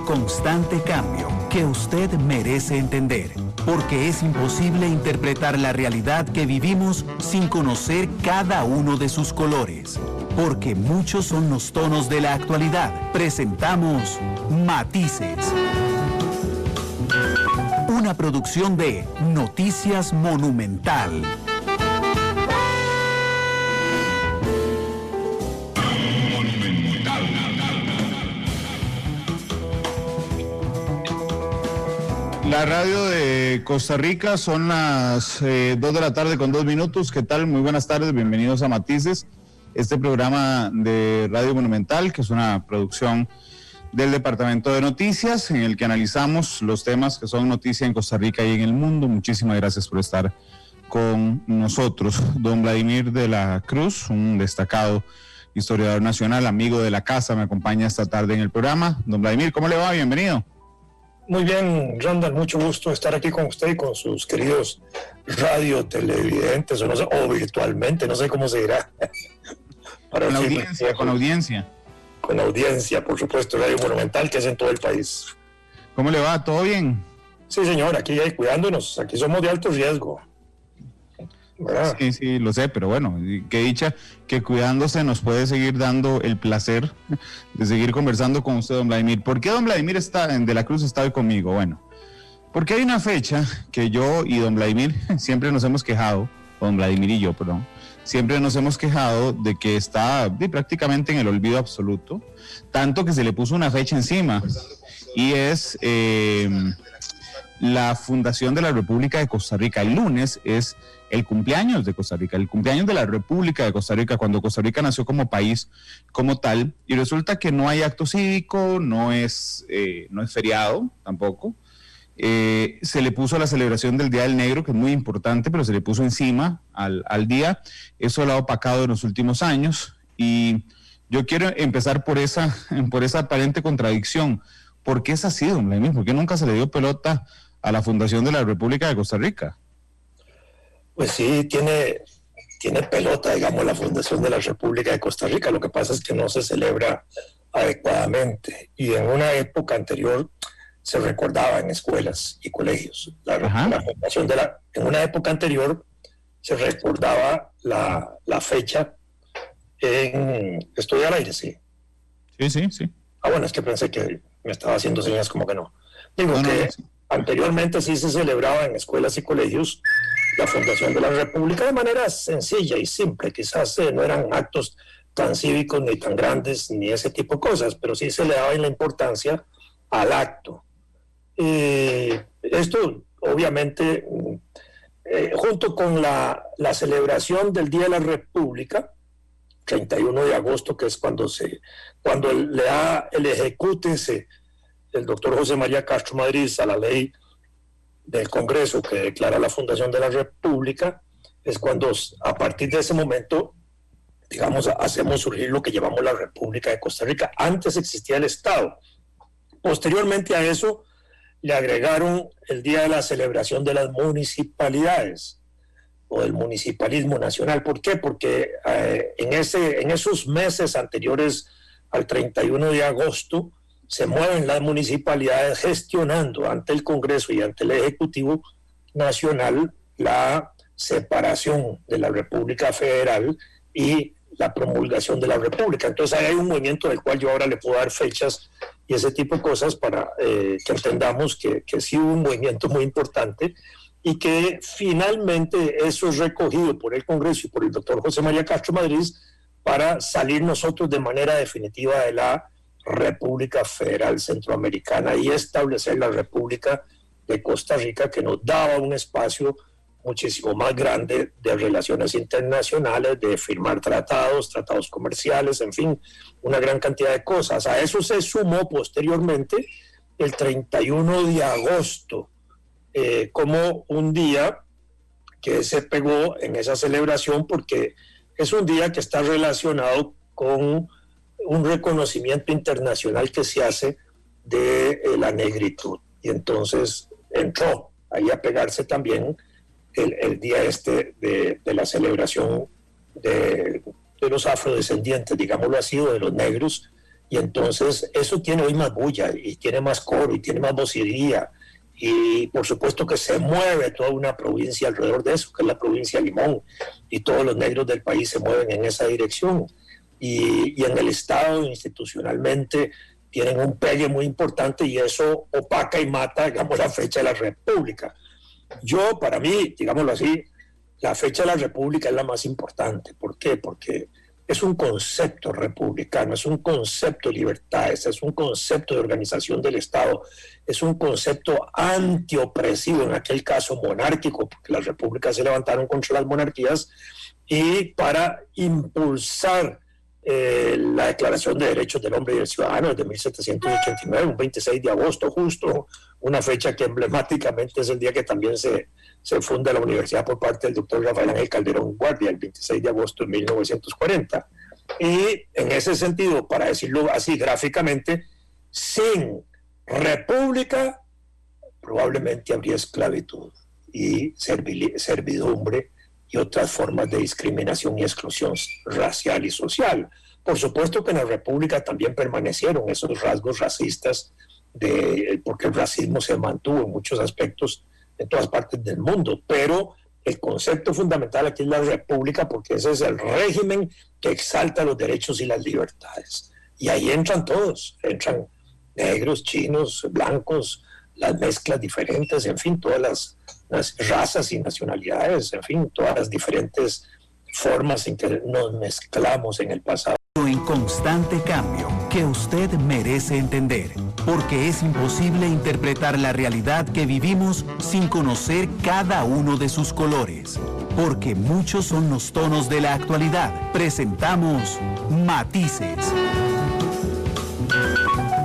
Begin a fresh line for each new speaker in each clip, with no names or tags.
constante cambio que usted merece entender, porque es imposible interpretar la realidad que vivimos sin conocer cada uno de sus colores. Porque muchos son los tonos de la actualidad. Presentamos Matices. Una producción de Noticias Monumental.
La radio de Costa Rica, son las 2 de la tarde con 2 minutos. ¿Qué tal? Muy buenas tardes, bienvenidos a Matices, este programa de Radio Monumental, que es una producción del Departamento de Noticias, en el que analizamos los temas que son noticia en Costa Rica y en el mundo. Muchísimas gracias por estar con nosotros. Don Vladimir de la Cruz, un destacado historiador nacional, amigo de la casa, me acompaña esta tarde en el programa. Don Vladimir, ¿cómo le va? Bienvenido.
Muy bien, Randall, mucho gusto estar aquí con usted y con sus queridos radio-televidentes, o, no sé, o virtualmente, no sé cómo se dirá.
Con audiencia, con audiencia.
Con audiencia, por supuesto, Radio Monumental, que es en todo el país.
¿Cómo le va? ¿Todo bien?
Sí, señor, aquí cuidándonos, aquí somos de alto riesgo. ¿Verdad?
Sí, lo sé, pero bueno, qué dicha que cuidándose nos puede seguir dando el placer de seguir conversando con usted, don Vladimir. ¿Por qué don Vladimir de la Cruz está hoy conmigo? Bueno, porque hay una fecha que yo y don Vladimir siempre nos hemos quejado, don Vladimir y yo, perdón, siempre nos hemos quejado de que está prácticamente en el olvido absoluto, tanto que se le puso una fecha encima, y es la fundación de la República de Costa Rica. El lunes es el cumpleaños de Costa Rica, el cumpleaños de la República de Costa Rica, cuando Costa Rica nació como país, como tal, y resulta que no hay acto cívico, no es feriado tampoco. Se le puso la celebración del Día del Negro, que es muy importante, pero se le puso encima al día. Eso lo ha opacado en los últimos años, y yo quiero empezar por esa aparente contradicción. ¿Por qué es así, don Vladimir? ¿Por qué nunca se le dio pelota a la fundación de la República de Costa Rica?
Pues sí, tiene pelota, digamos, la fundación de la República de Costa Rica. Lo que pasa es que no se celebra adecuadamente. Y en una época anterior se recordaba en escuelas y colegios. La fundación en una época anterior se recordaba la fecha en... ¿Estoy al aire? Sí.
Sí.
Ah, bueno, es que pensé que me estaba haciendo señas como que no. Digo que anteriormente sí se celebraba en escuelas y colegios la fundación de la República de manera sencilla y simple. Quizás no eran actos tan cívicos ni tan grandes ni ese tipo de cosas, pero sí se le daba la importancia al acto. Esto obviamente junto con la celebración del Día de la República, 31 de agosto, que es cuando le da el ejecútense el doctor José María Castro Madrid a la ley del Congreso que declara la fundación de la República, es cuando a partir de ese momento, digamos, hacemos surgir lo que llamamos la República de Costa Rica. Antes existía el Estado. Posteriormente a eso le agregaron el día de la celebración de las municipalidades o del municipalismo nacional. ¿Por qué? Porque en esos meses anteriores al 31 de agosto se mueven las municipalidades gestionando ante el Congreso y ante el Ejecutivo Nacional la separación de la República Federal y la promulgación de la República. Entonces ahí hay un movimiento del cual yo ahora le puedo dar fechas y ese tipo de cosas para que entendamos que sí hubo un movimiento muy importante y que finalmente eso es recogido por el Congreso y por el doctor José María Castro Madrid para salir nosotros de manera definitiva de la República Federal Centroamericana y establecer la República de Costa Rica, que nos daba un espacio muchísimo más grande de relaciones internacionales, de firmar tratados comerciales, en fin, una gran cantidad de cosas. A eso se sumó posteriormente el 31 de agosto como un día que se pegó en esa celebración porque es un día que está relacionado con un reconocimiento internacional que se hace de la negritud. Y entonces entró ahí a pegarse también el día de la celebración de los afrodescendientes, digámoslo así, o de los negros Y entonces eso tiene hoy más bulla y tiene más coro y tiene más vocería. Y por supuesto que se mueve toda una provincia alrededor de eso, que es la provincia de Limón, y todos los negros del país se mueven en esa dirección. Y en el Estado, institucionalmente, tienen un pegue muy importante y eso opaca y mata, digamos, la fecha de la República. Yo, para mí, digámoslo así, la fecha de la República es la más importante. ¿Por qué? Porque es un concepto republicano, es un concepto de libertades, es un concepto de organización del Estado, es un concepto antiopresivo, en aquel caso monárquico, porque las repúblicas se levantaron contra las monarquías, y para impulsar la Declaración de Derechos del Hombre y del Ciudadano desde 1789, un 26 de agosto, justo una fecha que emblemáticamente es el día que también se funda la universidad por parte del doctor Rafael Ángel Calderón Guardia, el 26 de agosto de 1940. Y en ese sentido, para decirlo así gráficamente, sin república probablemente habría esclavitud y servidumbre y otras formas de discriminación y exclusión racial y social. Por supuesto que en la República también permanecieron esos rasgos racistas, porque el racismo se mantuvo en muchos aspectos en todas partes del mundo, pero el concepto fundamental aquí es la República, porque ese es el régimen que exalta los derechos y las libertades. Y ahí entran todos, entran negros, chinos, blancos, las mezclas diferentes, en fin, todas las razas y nacionalidades, en fin, todas las diferentes formas en que nos mezclamos en el pasado.
En constante cambio, que usted merece entender, porque es imposible interpretar la realidad que vivimos sin conocer cada uno de sus colores, porque muchos son los tonos de la actualidad. Presentamos Matices,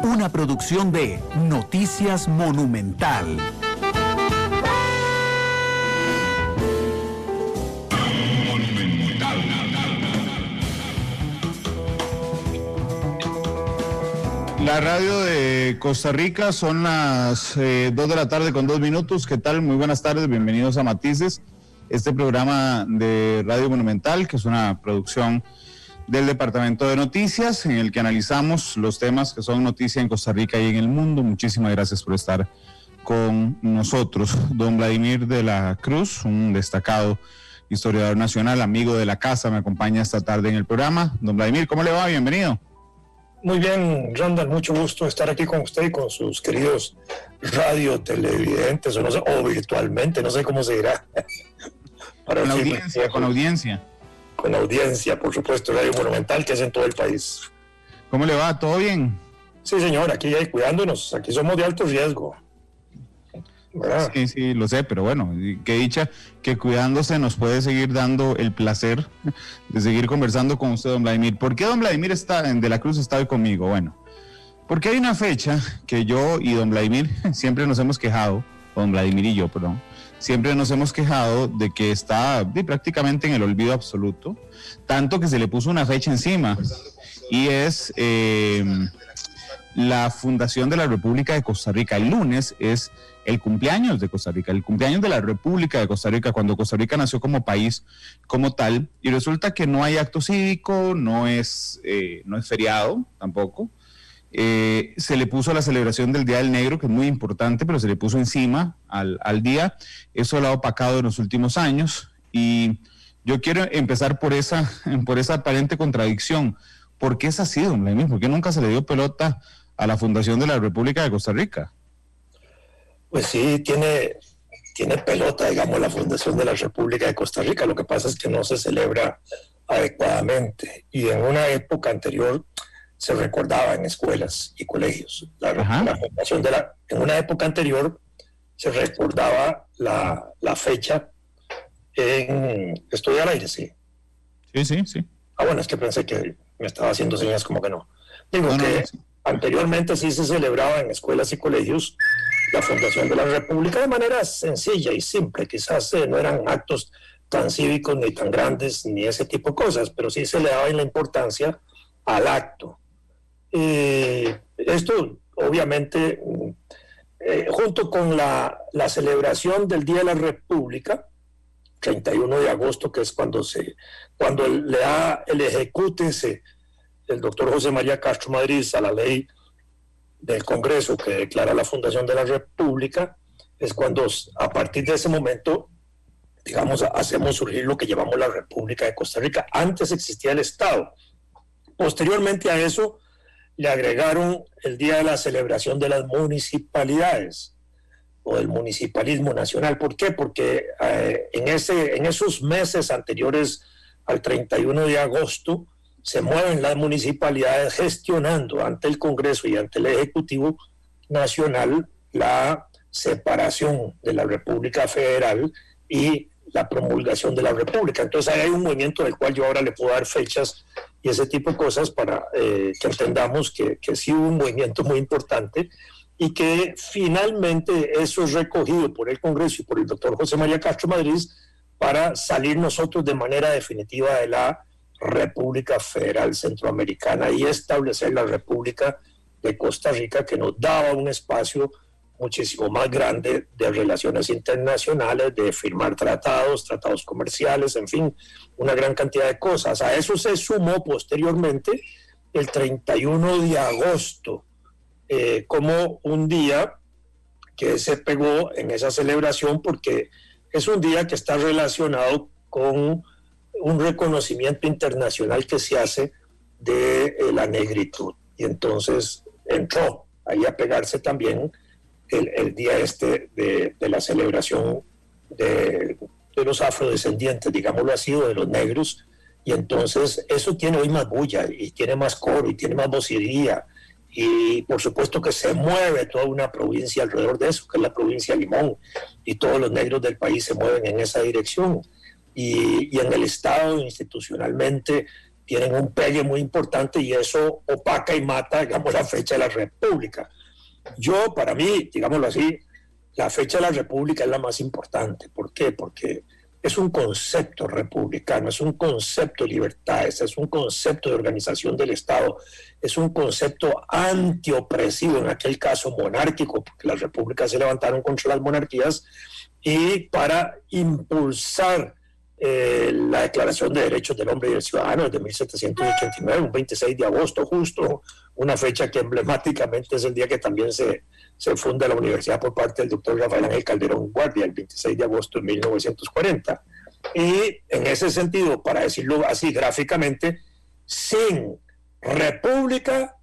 una producción de Noticias Monumental.
La radio de Costa Rica, son las 2 de la tarde con 2 minutos. ¿Qué tal? Muy buenas tardes, bienvenidos a Matices, este programa de Radio Monumental, que es una producción del Departamento de Noticias, en el que analizamos los temas que son noticia en Costa Rica y en el mundo. Muchísimas gracias por estar con nosotros. Don Vladimir de la Cruz, un destacado historiador nacional, amigo de la casa, me acompaña esta tarde en el programa. Don Vladimir, ¿cómo le va? Bienvenido.
Muy bien, Randall, mucho gusto estar aquí con usted y con sus queridos televidentes, o, no sé, o virtualmente, no sé cómo se dirá.
Para con audiencia, con audiencia.
Con audiencia, por supuesto, Radio Monumental, que es en todo el país.
¿Cómo le va? ¿Todo bien?
Sí, señor, aquí cuidándonos, aquí somos de alto riesgo.
¿Verdad? Sí, lo sé, pero bueno, qué dicha que cuidándose nos puede seguir dando el placer de seguir conversando con usted, don Vladimir. ¿Por qué don Vladimir de la Cruz está hoy conmigo? Bueno, porque hay una fecha que yo y don Vladimir siempre nos hemos quejado, don Vladimir y yo, perdón, siempre nos hemos quejado de que está prácticamente en el olvido absoluto, tanto que se le puso una fecha encima, y es la fundación de la República de Costa Rica. El lunes es el cumpleaños de Costa Rica, el cumpleaños de la República de Costa Rica, cuando Costa Rica nació como país, como tal, y resulta que no hay acto cívico, no es feriado tampoco. Se le puso la celebración del Día del Negro, que es muy importante, pero se le puso encima al día. Eso lo ha opacado en los últimos años, y yo quiero empezar por esa aparente contradicción. ¿Por qué es así, don Vladimir? ¿Por qué nunca se le dio pelota a la fundación de la República de Costa Rica?
Pues sí, tiene pelota, digamos, la fundación de la República de Costa Rica. Lo que pasa es que no se celebra adecuadamente. Y en una época anterior se recordaba en escuelas y colegios. La fundación en una época anterior se recordaba la fecha en... ¿Estoy al aire? Sí.
Sí.
Ah, bueno, es que pensé que me estaba haciendo señas como que no. Digo que sí. Anteriormente sí se celebraba en escuelas y colegios la fundación de la República de manera sencilla y simple. Quizás no eran actos tan cívicos ni tan grandes ni ese tipo de cosas, pero sí se le daba la importancia al acto. Esto obviamente junto con la celebración del Día de la República, 31 de agosto, que es cuando le da el ejecútense del doctor José María Castro Madrid a la ley del Congreso que declara la fundación de la República, es cuando a partir de ese momento, digamos, hacemos surgir lo que llamamos la República de Costa Rica. Antes existía el Estado. Posteriormente a eso le agregaron el día de la celebración de las municipalidades o del municipalismo nacional. ¿Por qué? Porque en esos meses anteriores al 31 de agosto se mueven las municipalidades gestionando ante el Congreso y ante el Ejecutivo Nacional la separación de la República Federal y la promulgación de la República. Entonces ahí hay un movimiento del cual yo ahora le puedo dar fechas y ese tipo de cosas para que entendamos que sí hubo un movimiento muy importante y que finalmente eso es recogido por el Congreso y por el doctor José María Castro Madrid para salir nosotros de manera definitiva de la República Federal Centroamericana y establecer la República de Costa Rica, que nos daba un espacio muchísimo más grande de relaciones internacionales, de firmar tratados comerciales, en fin, una gran cantidad de cosas. A eso se sumó posteriormente el 31 de agosto, como un día que se pegó en esa celebración, porque es un día que está relacionado con un reconocimiento internacional que se hace de la negritud. Y entonces entró ahí a pegarse también el día de la celebración de los afrodescendientes, digámoslo así, o de los negros, y entonces eso tiene hoy más bulla, y tiene más coro, y tiene más vocería, y por supuesto que se mueve toda una provincia alrededor de eso, que es la provincia de Limón, y todos los negros del país se mueven en esa dirección, y en el Estado institucionalmente tienen un pegue muy importante, y eso opaca y mata, digamos, la fecha de la República. Yo, para mí, digámoslo así, la fecha de la República es la más importante. ¿Por qué? Porque es un concepto republicano, es un concepto de libertades, es un concepto de organización del Estado, es un concepto antiopresivo, en aquel caso monárquico, porque las repúblicas se levantaron contra las monarquías, y para impulsar la Declaración de Derechos del Hombre y del Ciudadano de 1789, un 26 de agosto, justo una fecha que emblemáticamente es el día que también se funda la universidad por parte del doctor Rafael Ángel Calderón Guardia, el 26 de agosto de 1940. Y en ese sentido, para decirlo así gráficamente, sin república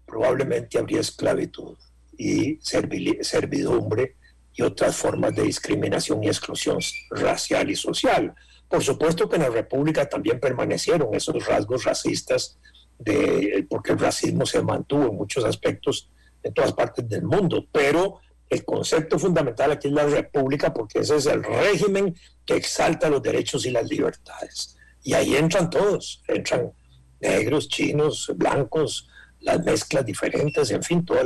probablemente habría esclavitud y servidumbre y otras formas de discriminación y exclusión racial y social. Por supuesto que en la República también permanecieron esos rasgos racistas, porque el racismo se mantuvo en muchos aspectos en todas partes del mundo, pero el concepto fundamental aquí es la República, porque ese es el régimen que exalta los derechos y las libertades. Y ahí entran todos, entran negros, chinos, blancos, las mezclas diferentes, en fin, todas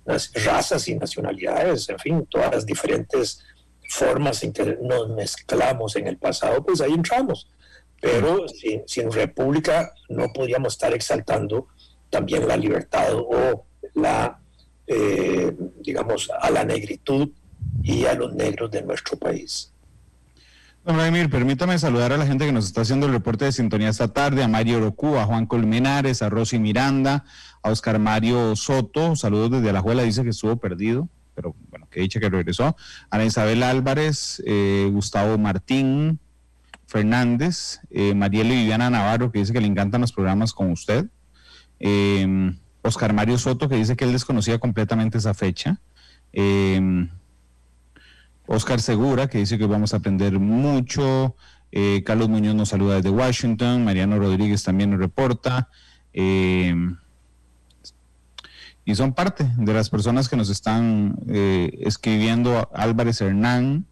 las razas y nacionalidades, en fin, todas las diferentes formas en que nos mezclamos en el pasado, pues ahí entramos. Pero sin república no podríamos estar exaltando también la libertad o la, digamos, a la negritud y a los negros de nuestro país.
Don Vladimir, permítame saludar a la gente que nos está haciendo el reporte de sintonía esta tarde, a Mario Orocú, a Juan Colmenares, a Rosy Miranda, a Oscar Mario Soto, saludos desde Alajuela, dice que estuvo perdido, pero bueno, que dicha que regresó, Ana Isabel Álvarez, Gustavo Martín Fernández, Mariela y Viviana Navarro, que dice que le encantan los programas con usted, Oscar Mario Soto, que dice que él desconocía completamente esa fecha, Oscar Segura, que dice que vamos a aprender mucho, Carlos Muñoz nos saluda desde Washington, Mariano Rodríguez también nos reporta, y son parte de las personas que nos están escribiendo. Álvarez Hernán,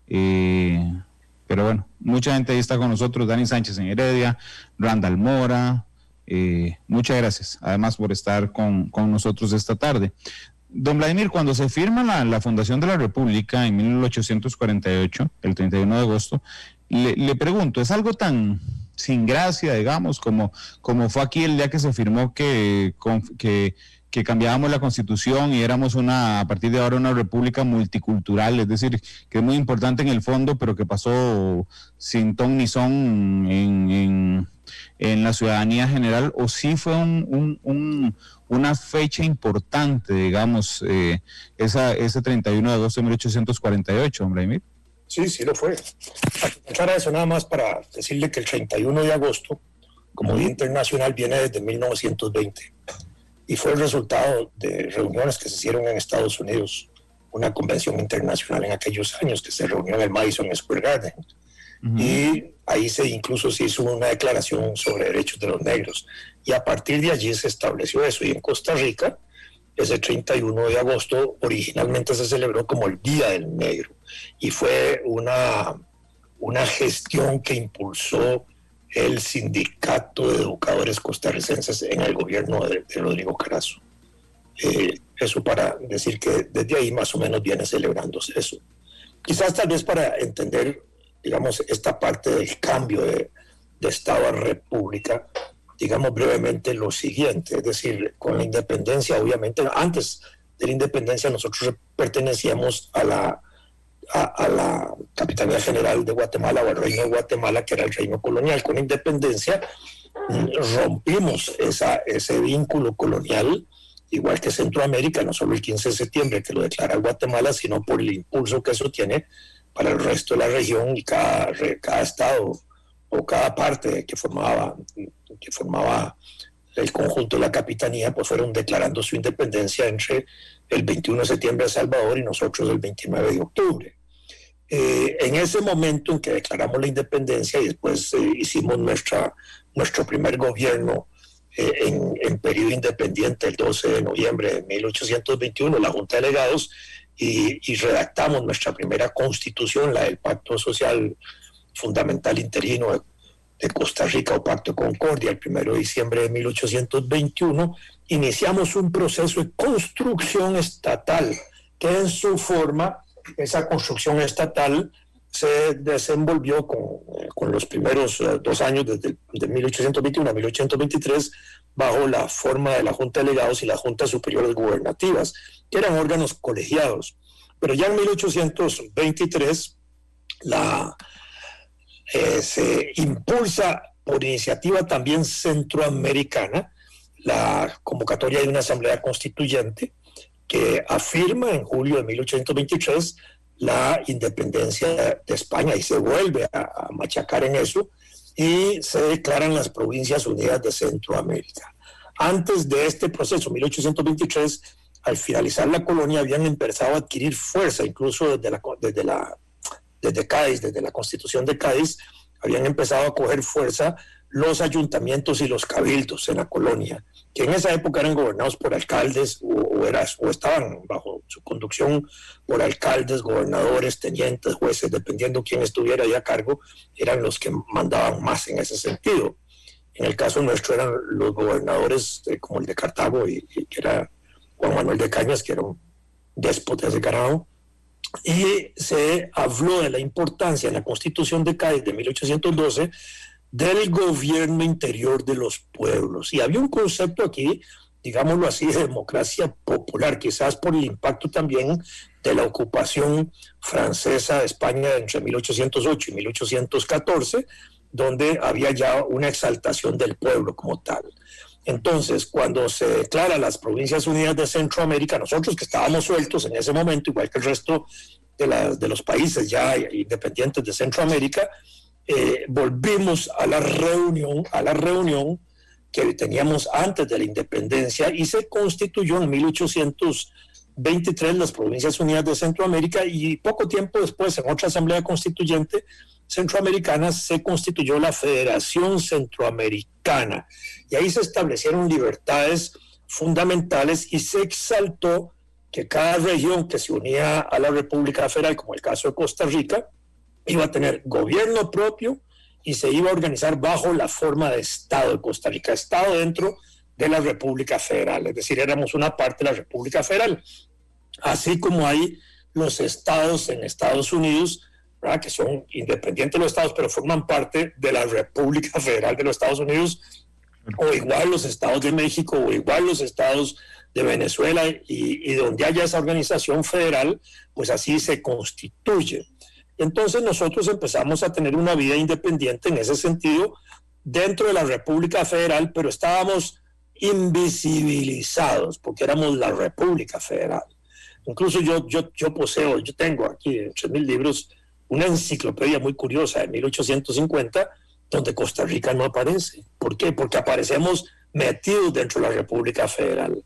pero bueno, mucha gente ahí está con nosotros, Dani Sánchez en Heredia, Randall Mora, muchas gracias además por estar con nosotros esta tarde. Don Vladimir, cuando se firma la fundación de la República en 1848, el 31 de agosto, le pregunto, ¿es algo tan sin gracia, digamos, como fue aquí el día que se firmó que cambiábamos la Constitución y éramos a partir de ahora una república multicultural, es decir, que es muy importante en el fondo, pero que pasó sin ton ni son en la ciudadanía general, o sí fue una fecha importante, digamos, ese 31 de agosto de 1848, hombre Emir?
Sí, sí lo fue. Aclara eso nada más para decirle que el 31 de agosto, como Día Internacional, viene desde 1920 y fue el resultado de reuniones que se hicieron en Estados Unidos, una convención internacional en aquellos años que se reunió en el Madison Square Garden. Y ahí incluso se hizo una declaración sobre derechos de los negros. Y a partir de allí se estableció eso. Y en Costa Rica, ese 31 de agosto, originalmente se celebró como el Día del Negro. Y fue una gestión que impulsó el Sindicato de Educadores Costarricenses en el gobierno de Rodrigo Carazo. Eso para decir que desde ahí más o menos viene celebrándose eso. Quizás tal vez para entender, digamos, esta parte del cambio de Estado a República, digamos brevemente lo siguiente, es decir, con la independencia, obviamente, antes de la independencia nosotros pertenecíamos a la Capitanía General de Guatemala o al Reino de Guatemala, que era el reino colonial. Con la independencia rompimos ese vínculo colonial, igual que Centroamérica, no solo el 15 de septiembre que lo declara Guatemala, sino por el impulso que eso tiene para el resto de la región, y cada estado o cada parte que formaba el conjunto de la capitanía, pues fueron declarando su independencia entre el 21 de septiembre de Salvador y nosotros el 29 de octubre. En ese momento en que declaramos la independencia y después hicimos nuestro primer gobierno en periodo independiente el 12 de noviembre de 1821, la Junta de Delegados, y redactamos nuestra primera constitución, la del Pacto Social Fundamental Interino de Costa Rica, o Pacto de Concordia, el 1 de diciembre de 1821, iniciamos un proceso de construcción estatal que en su forma, esa construcción estatal se desenvolvió con los primeros 2 años, desde de 1821 a 1823, bajo la forma de la Junta de Delegados y las Juntas Superiores Gubernativas, que eran órganos colegiados. Pero ya en 1823 se impulsa por iniciativa también centroamericana la convocatoria de una asamblea constituyente que afirma en julio de 1823 la independencia de España, y se vuelve a machacar en eso, y se declaran las Provincias Unidas de Centroamérica. Antes de este proceso, 1823, al finalizar la colonia, habían empezado a adquirir fuerza, incluso desde Cádiz, desde la Constitución de Cádiz, habían empezado a coger fuerza los ayuntamientos y los cabildos en la colonia, que en esa época eran gobernados por alcaldes o estaban bajo su conducción por alcaldes, gobernadores, tenientes, jueces, dependiendo quién estuviera ahí a cargo, eran los que mandaban más en ese sentido. En el caso nuestro eran los gobernadores como el de Cartago, y que era Juan Manuel de Cañas, que era un déspota descarado, y se habló de la importancia en la Constitución de Cádiz de 1812 del gobierno interior de los pueblos. Y había un concepto aquí, digámoslo así, de democracia popular, quizás por el impacto también de la ocupación francesa de España entre 1808 y 1814, donde había ya una exaltación del pueblo como tal. Entonces, cuando se declara las Provincias Unidas de Centroamérica, nosotros que estábamos sueltos en ese momento, igual que el resto de los países ya independientes de Centroamérica, volvimos a la reunión que teníamos antes de la independencia, y se constituyó en 1823 las Provincias Unidas de Centroamérica, y poco tiempo después, en otra asamblea constituyente centroamericana, se constituyó la Federación Centroamericana, y ahí se establecieron libertades fundamentales y se exaltó que cada región que se unía a la República Federal, como el caso de Costa Rica, iba a tener gobierno propio y se iba a organizar bajo la forma de Estado de Costa Rica, Estado dentro de la República Federal, es decir, éramos una parte de la República Federal, así como hay los estados en Estados Unidos, ¿verdad?, que son independientes de los estados, pero forman parte de la República Federal de los Estados Unidos, o igual los estados de México, o igual los estados de Venezuela, y donde haya esa organización federal, pues así se constituye. Entonces nosotros empezamos a tener una vida independiente en ese sentido, dentro de la República Federal, pero estábamos invisibilizados porque éramos la República Federal. Incluso yo tengo aquí entre mis libros una enciclopedia muy curiosa de 1850 donde Costa Rica no aparece. ¿Por qué? Porque aparecemos metidos dentro de la República Federal.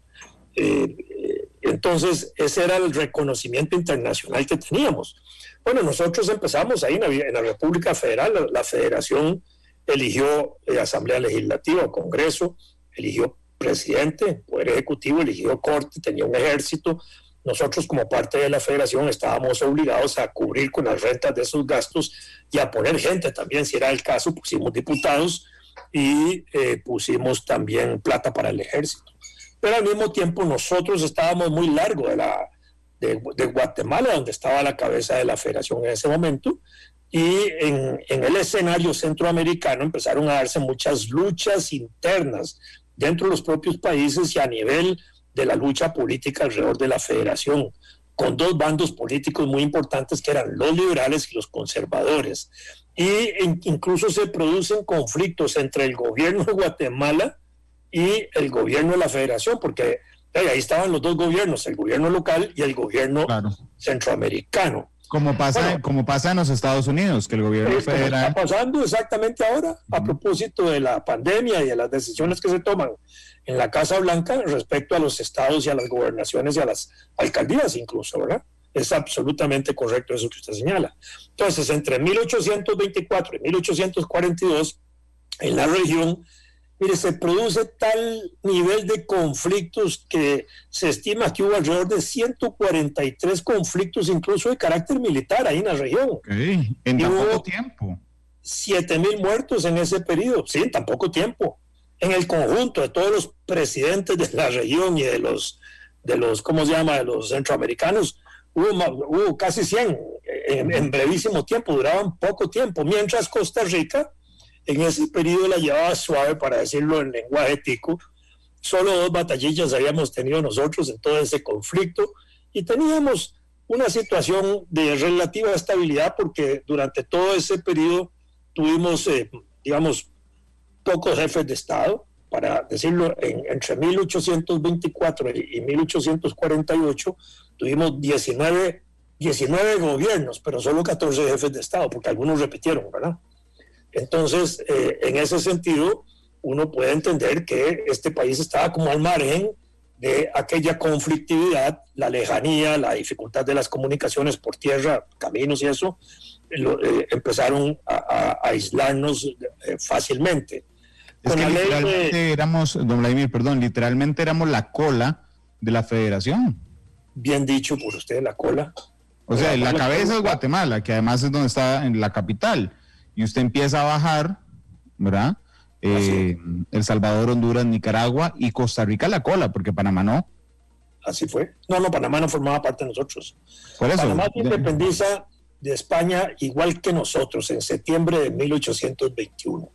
Entonces, ese era el reconocimiento internacional que teníamos. Bueno, nosotros empezamos ahí en la República Federal. La Federación eligió Asamblea Legislativa, Congreso, eligió presidente, Poder Ejecutivo, eligió Corte, tenía un ejército. Nosotros, como parte de la Federación, estábamos obligados a cubrir con las rentas de esos gastos y a poner gente también, si era el caso. Pusimos diputados y pusimos también plata para el ejército. Pero al mismo tiempo nosotros estábamos muy largo de Guatemala, donde estaba la cabeza de la Federación en ese momento, y en el escenario centroamericano empezaron a darse muchas luchas internas dentro de los propios países y a nivel de la lucha política alrededor de la Federación, con dos bandos políticos muy importantes que eran los liberales y los conservadores. Y incluso se producen conflictos entre el gobierno de Guatemala y el gobierno de la Federación, porque ahí estaban los dos gobiernos, el gobierno local y el gobierno centroamericano.
Como pasa en los Estados Unidos, que el gobierno federal...
Está pasando exactamente ahora, a propósito de la pandemia y de las decisiones que se toman en la Casa Blanca respecto a los estados y a las gobernaciones y a las alcaldías incluso, ¿verdad? Es absolutamente correcto eso que usted señala. Entonces, entre 1824 y 1842, en la región, mire, se produce tal nivel de conflictos que se estima que hubo alrededor de 143 conflictos, incluso de carácter militar, ahí en la región.
Okay. En tan poco tiempo.
7,000 muertos en ese periodo, sí, en tan poco tiempo. En el conjunto de todos los presidentes de la región y de los ¿cómo se llama?, de los centroamericanos, hubo casi 100 en brevísimo tiempo, duraban poco tiempo, mientras Costa Rica en ese periodo la llevaba suave, para decirlo en lenguaje tico. Solo 2 batallillas habíamos tenido nosotros en todo ese conflicto y teníamos una situación de relativa estabilidad porque durante todo ese periodo tuvimos, digamos, pocos jefes de Estado, para decirlo, entre 1824 y 1848 tuvimos 19 gobiernos, pero solo 14 jefes de Estado, porque algunos repitieron, ¿verdad? Entonces, en ese sentido, uno puede entender que este país estaba como al margen de aquella conflictividad, la lejanía, la dificultad de las comunicaciones por tierra, caminos y eso, empezaron a aislarnos fácilmente.
Es que literalmente éramos, don Vladimir, literalmente éramos la cola de la Federación.
Bien dicho por usted, la cola.
O sea, la cabeza es Guatemala, que además es donde está en la capital. Y usted empieza a bajar, ¿verdad? El Salvador, Honduras, Nicaragua y Costa Rica la cola, porque Panamá no.
Así fue. No, Panamá no formaba parte de nosotros.
Por eso,
Panamá se independiza de España igual que nosotros en septiembre de 1821.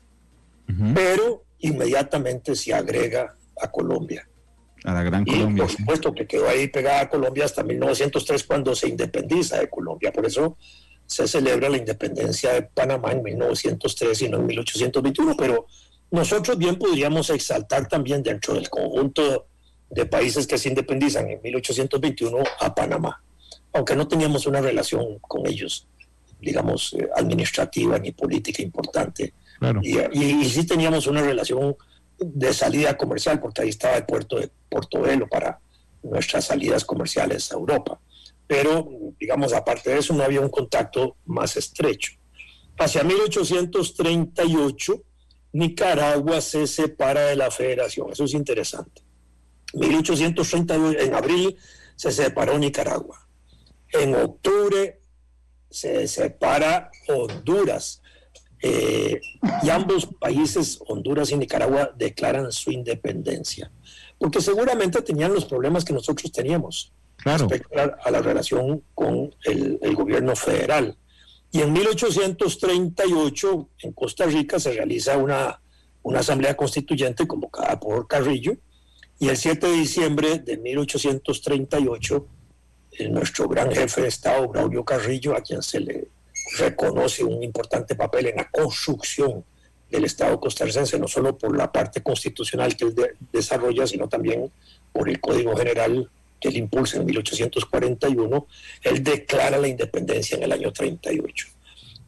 Pero inmediatamente se agrega a Colombia.
A la Gran Colombia.
Por supuesto que quedó ahí pegada a Colombia hasta 1903 cuando se independiza de Colombia. Por eso se celebra la independencia de Panamá en 1903 y no en 1821. Pero nosotros bien podríamos exaltar también dentro del conjunto de países que se independizan en 1821 a Panamá, aunque no teníamos una relación con ellos, digamos, administrativa ni política importante.
Claro.
Y sí teníamos una relación de salida comercial, porque ahí estaba el puerto de Portobelo para nuestras salidas comerciales a Europa. Pero, digamos, aparte de eso, no había un contacto más estrecho. Hacia 1838, Nicaragua se separa de la Federación. Eso es interesante. 1838, en abril, se separó Nicaragua. En octubre, se separa Honduras. Y ambos países, Honduras y Nicaragua, declaran su independencia, porque seguramente tenían los problemas que nosotros teníamos, claro, respecto a la relación con el gobierno federal. Y en 1838 en Costa Rica se realiza una asamblea constituyente convocada por Carrillo, y el 7 de diciembre de 1838 nuestro gran jefe de Estado, Braulio Carrillo, a quien se le reconoce un importante papel en la construcción del Estado costarricense, no solo por la parte constitucional que él desarrolla, sino también por el Código General que él impulsa en 1841, él declara la independencia en el año 38.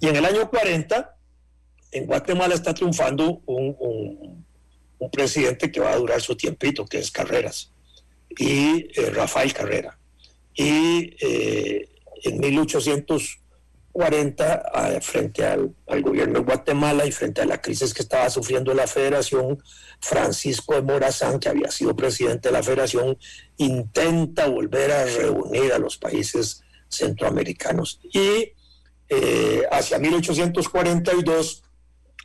Y en el año 40, en Guatemala está triunfando un presidente que va a durar su tiempito, que es Carreras, y Rafael Carrera. Y en 1840, frente al gobierno de Guatemala y frente a la crisis que estaba sufriendo la Federación, Francisco de Morazán, que había sido presidente de la Federación, intenta volver a reunir a los países centroamericanos. Y hacia 1842,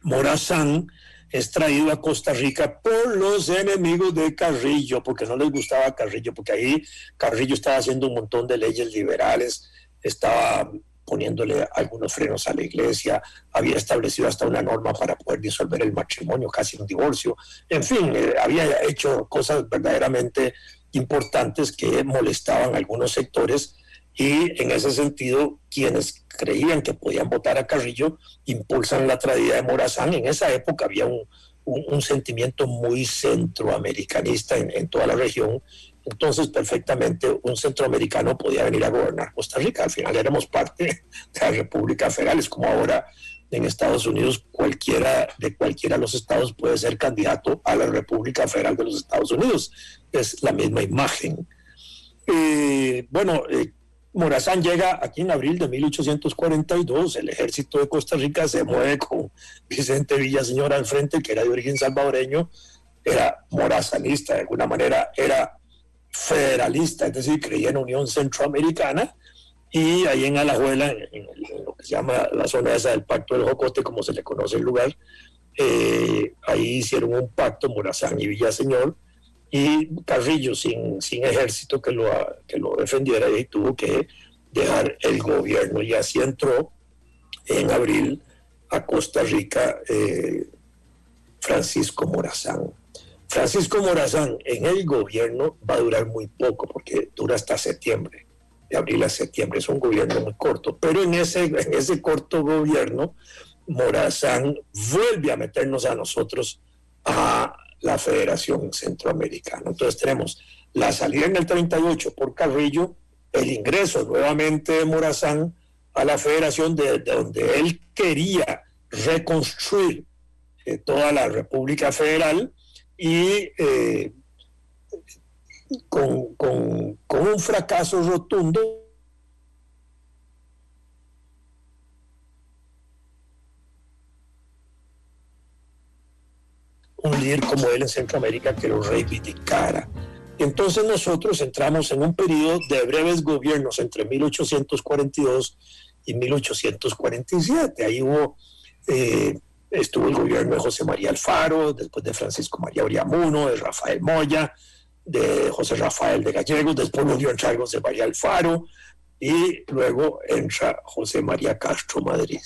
Morazán es traído a Costa Rica por los enemigos de Carrillo, porque no les gustaba Carrillo, porque ahí Carrillo estaba haciendo un montón de leyes liberales, estaba poniéndole algunos frenos a la iglesia, había establecido hasta una norma para poder disolver el matrimonio, casi un divorcio, en fin, había hecho cosas verdaderamente importantes que molestaban a algunos sectores, y en ese sentido quienes creían que podían votar a Carrillo impulsan la traída de Morazán. En esa época había un sentimiento muy centroamericanista en toda la región. Entonces perfectamente un centroamericano podía venir a gobernar Costa Rica. Al final éramos parte de la República Federal. Es como ahora en Estados Unidos cualquiera de los estados puede ser candidato a la República Federal de los Estados Unidos. Es la misma imagen. Morazán llega aquí en abril de 1842, el ejército de Costa Rica se mueve con Vicente Villaseñor al frente, que era de origen salvadoreño, era morazanista, de alguna manera era federalista, es decir, creía en Unión Centroamericana, y ahí en Alajuela, en lo que se llama la zona esa del Pacto del Jocote, como se le conoce el lugar, ahí hicieron un pacto Morazán y Villaseñor, y Carrillo sin ejército que lo defendiera, y tuvo que dejar el gobierno, y así entró en abril a Costa Rica Francisco Morazán. Francisco Morazán en el gobierno va a durar muy poco, porque dura hasta septiembre, de abril a septiembre, es un gobierno muy corto, pero en ese corto gobierno Morazán vuelve a meternos a nosotros a la Federación Centroamericana. Entonces tenemos la salida en el 38 por Carrillo, el ingreso nuevamente de Morazán a la Federación, de donde él quería reconstruir toda la República Federal, y con un fracaso rotundo. Un líder como él en Centroamérica que lo reivindicara. Entonces nosotros entramos en un periodo de breves gobiernos entre 1842 y 1847. Ahí estuvo el gobierno de José María Alfaro, después de Francisco María Oriamuno, de Rafael Moya, de José Rafael de Gallegos, después volvió a entrar José María Alfaro, y luego entra José María Castro Madrid.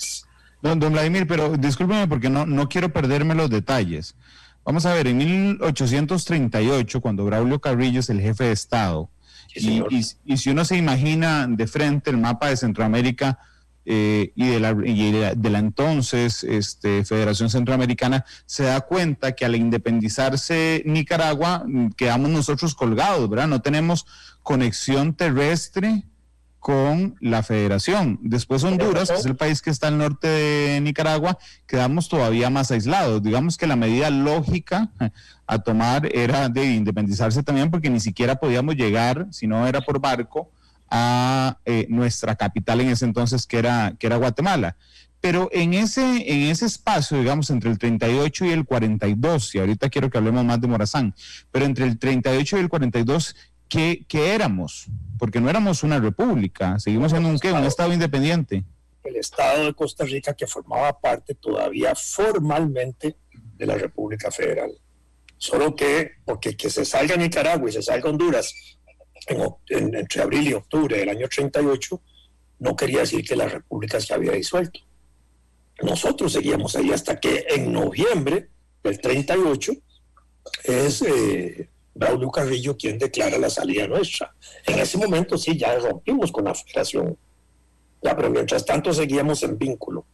Don Vladimir, pero discúlpeme porque no quiero perderme los detalles. Vamos a ver, en 1838, cuando Braulio Carrillo es el jefe de Estado, sí, y si uno se imagina de frente el mapa de Centroamérica y de la entonces Federación Centroamericana, se da cuenta que al independizarse Nicaragua quedamos nosotros colgados, ¿verdad? No tenemos conexión terrestre con la Federación. Después Honduras, que es el país que está al norte de Nicaragua, quedamos todavía más aislados. Digamos que la medida lógica a tomar era de independizarse también, porque ni siquiera podíamos llegar, si no era por barco, a nuestra capital en ese entonces, que era Guatemala. Pero en ese espacio, digamos, entre el 38 y el 42, y ahorita quiero que hablemos más de Morazán, pero entre el 38 y el 42, ¿qué éramos? Porque no éramos una república, seguimos siendo un estado independiente.
El Estado de Costa Rica, que formaba parte todavía formalmente de la República Federal. Solo que, porque que se salga Nicaragua y se salga Honduras entre abril y octubre del año 38, no quería decir que la República se había disuelto. Nosotros seguíamos ahí hasta que en noviembre del 38 es Braulio Carrillo quien declara la salida nuestra. En ese momento sí, ya rompimos con la Federación, ya, pero mientras tanto seguíamos en vínculo,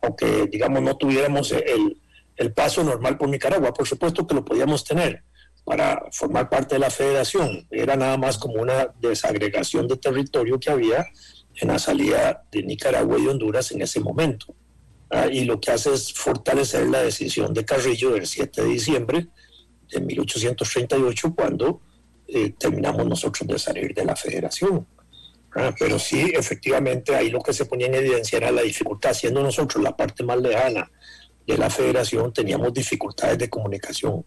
aunque digamos no tuviéramos el el paso normal por Nicaragua. Por supuesto que lo podíamos tener para formar parte de la federación. Era nada más como una desagregación de territorio que había en la salida de Nicaragua y de Honduras en ese momento. Y lo que hace es fortalecer la decisión de Carrillo del 7 de diciembre de 1838, cuando terminamos nosotros de salir de la federación. Pero sí, efectivamente, ahí lo que se ponía en evidencia era la dificultad. Siendo nosotros la parte más lejana de la federación, teníamos dificultades de comunicación,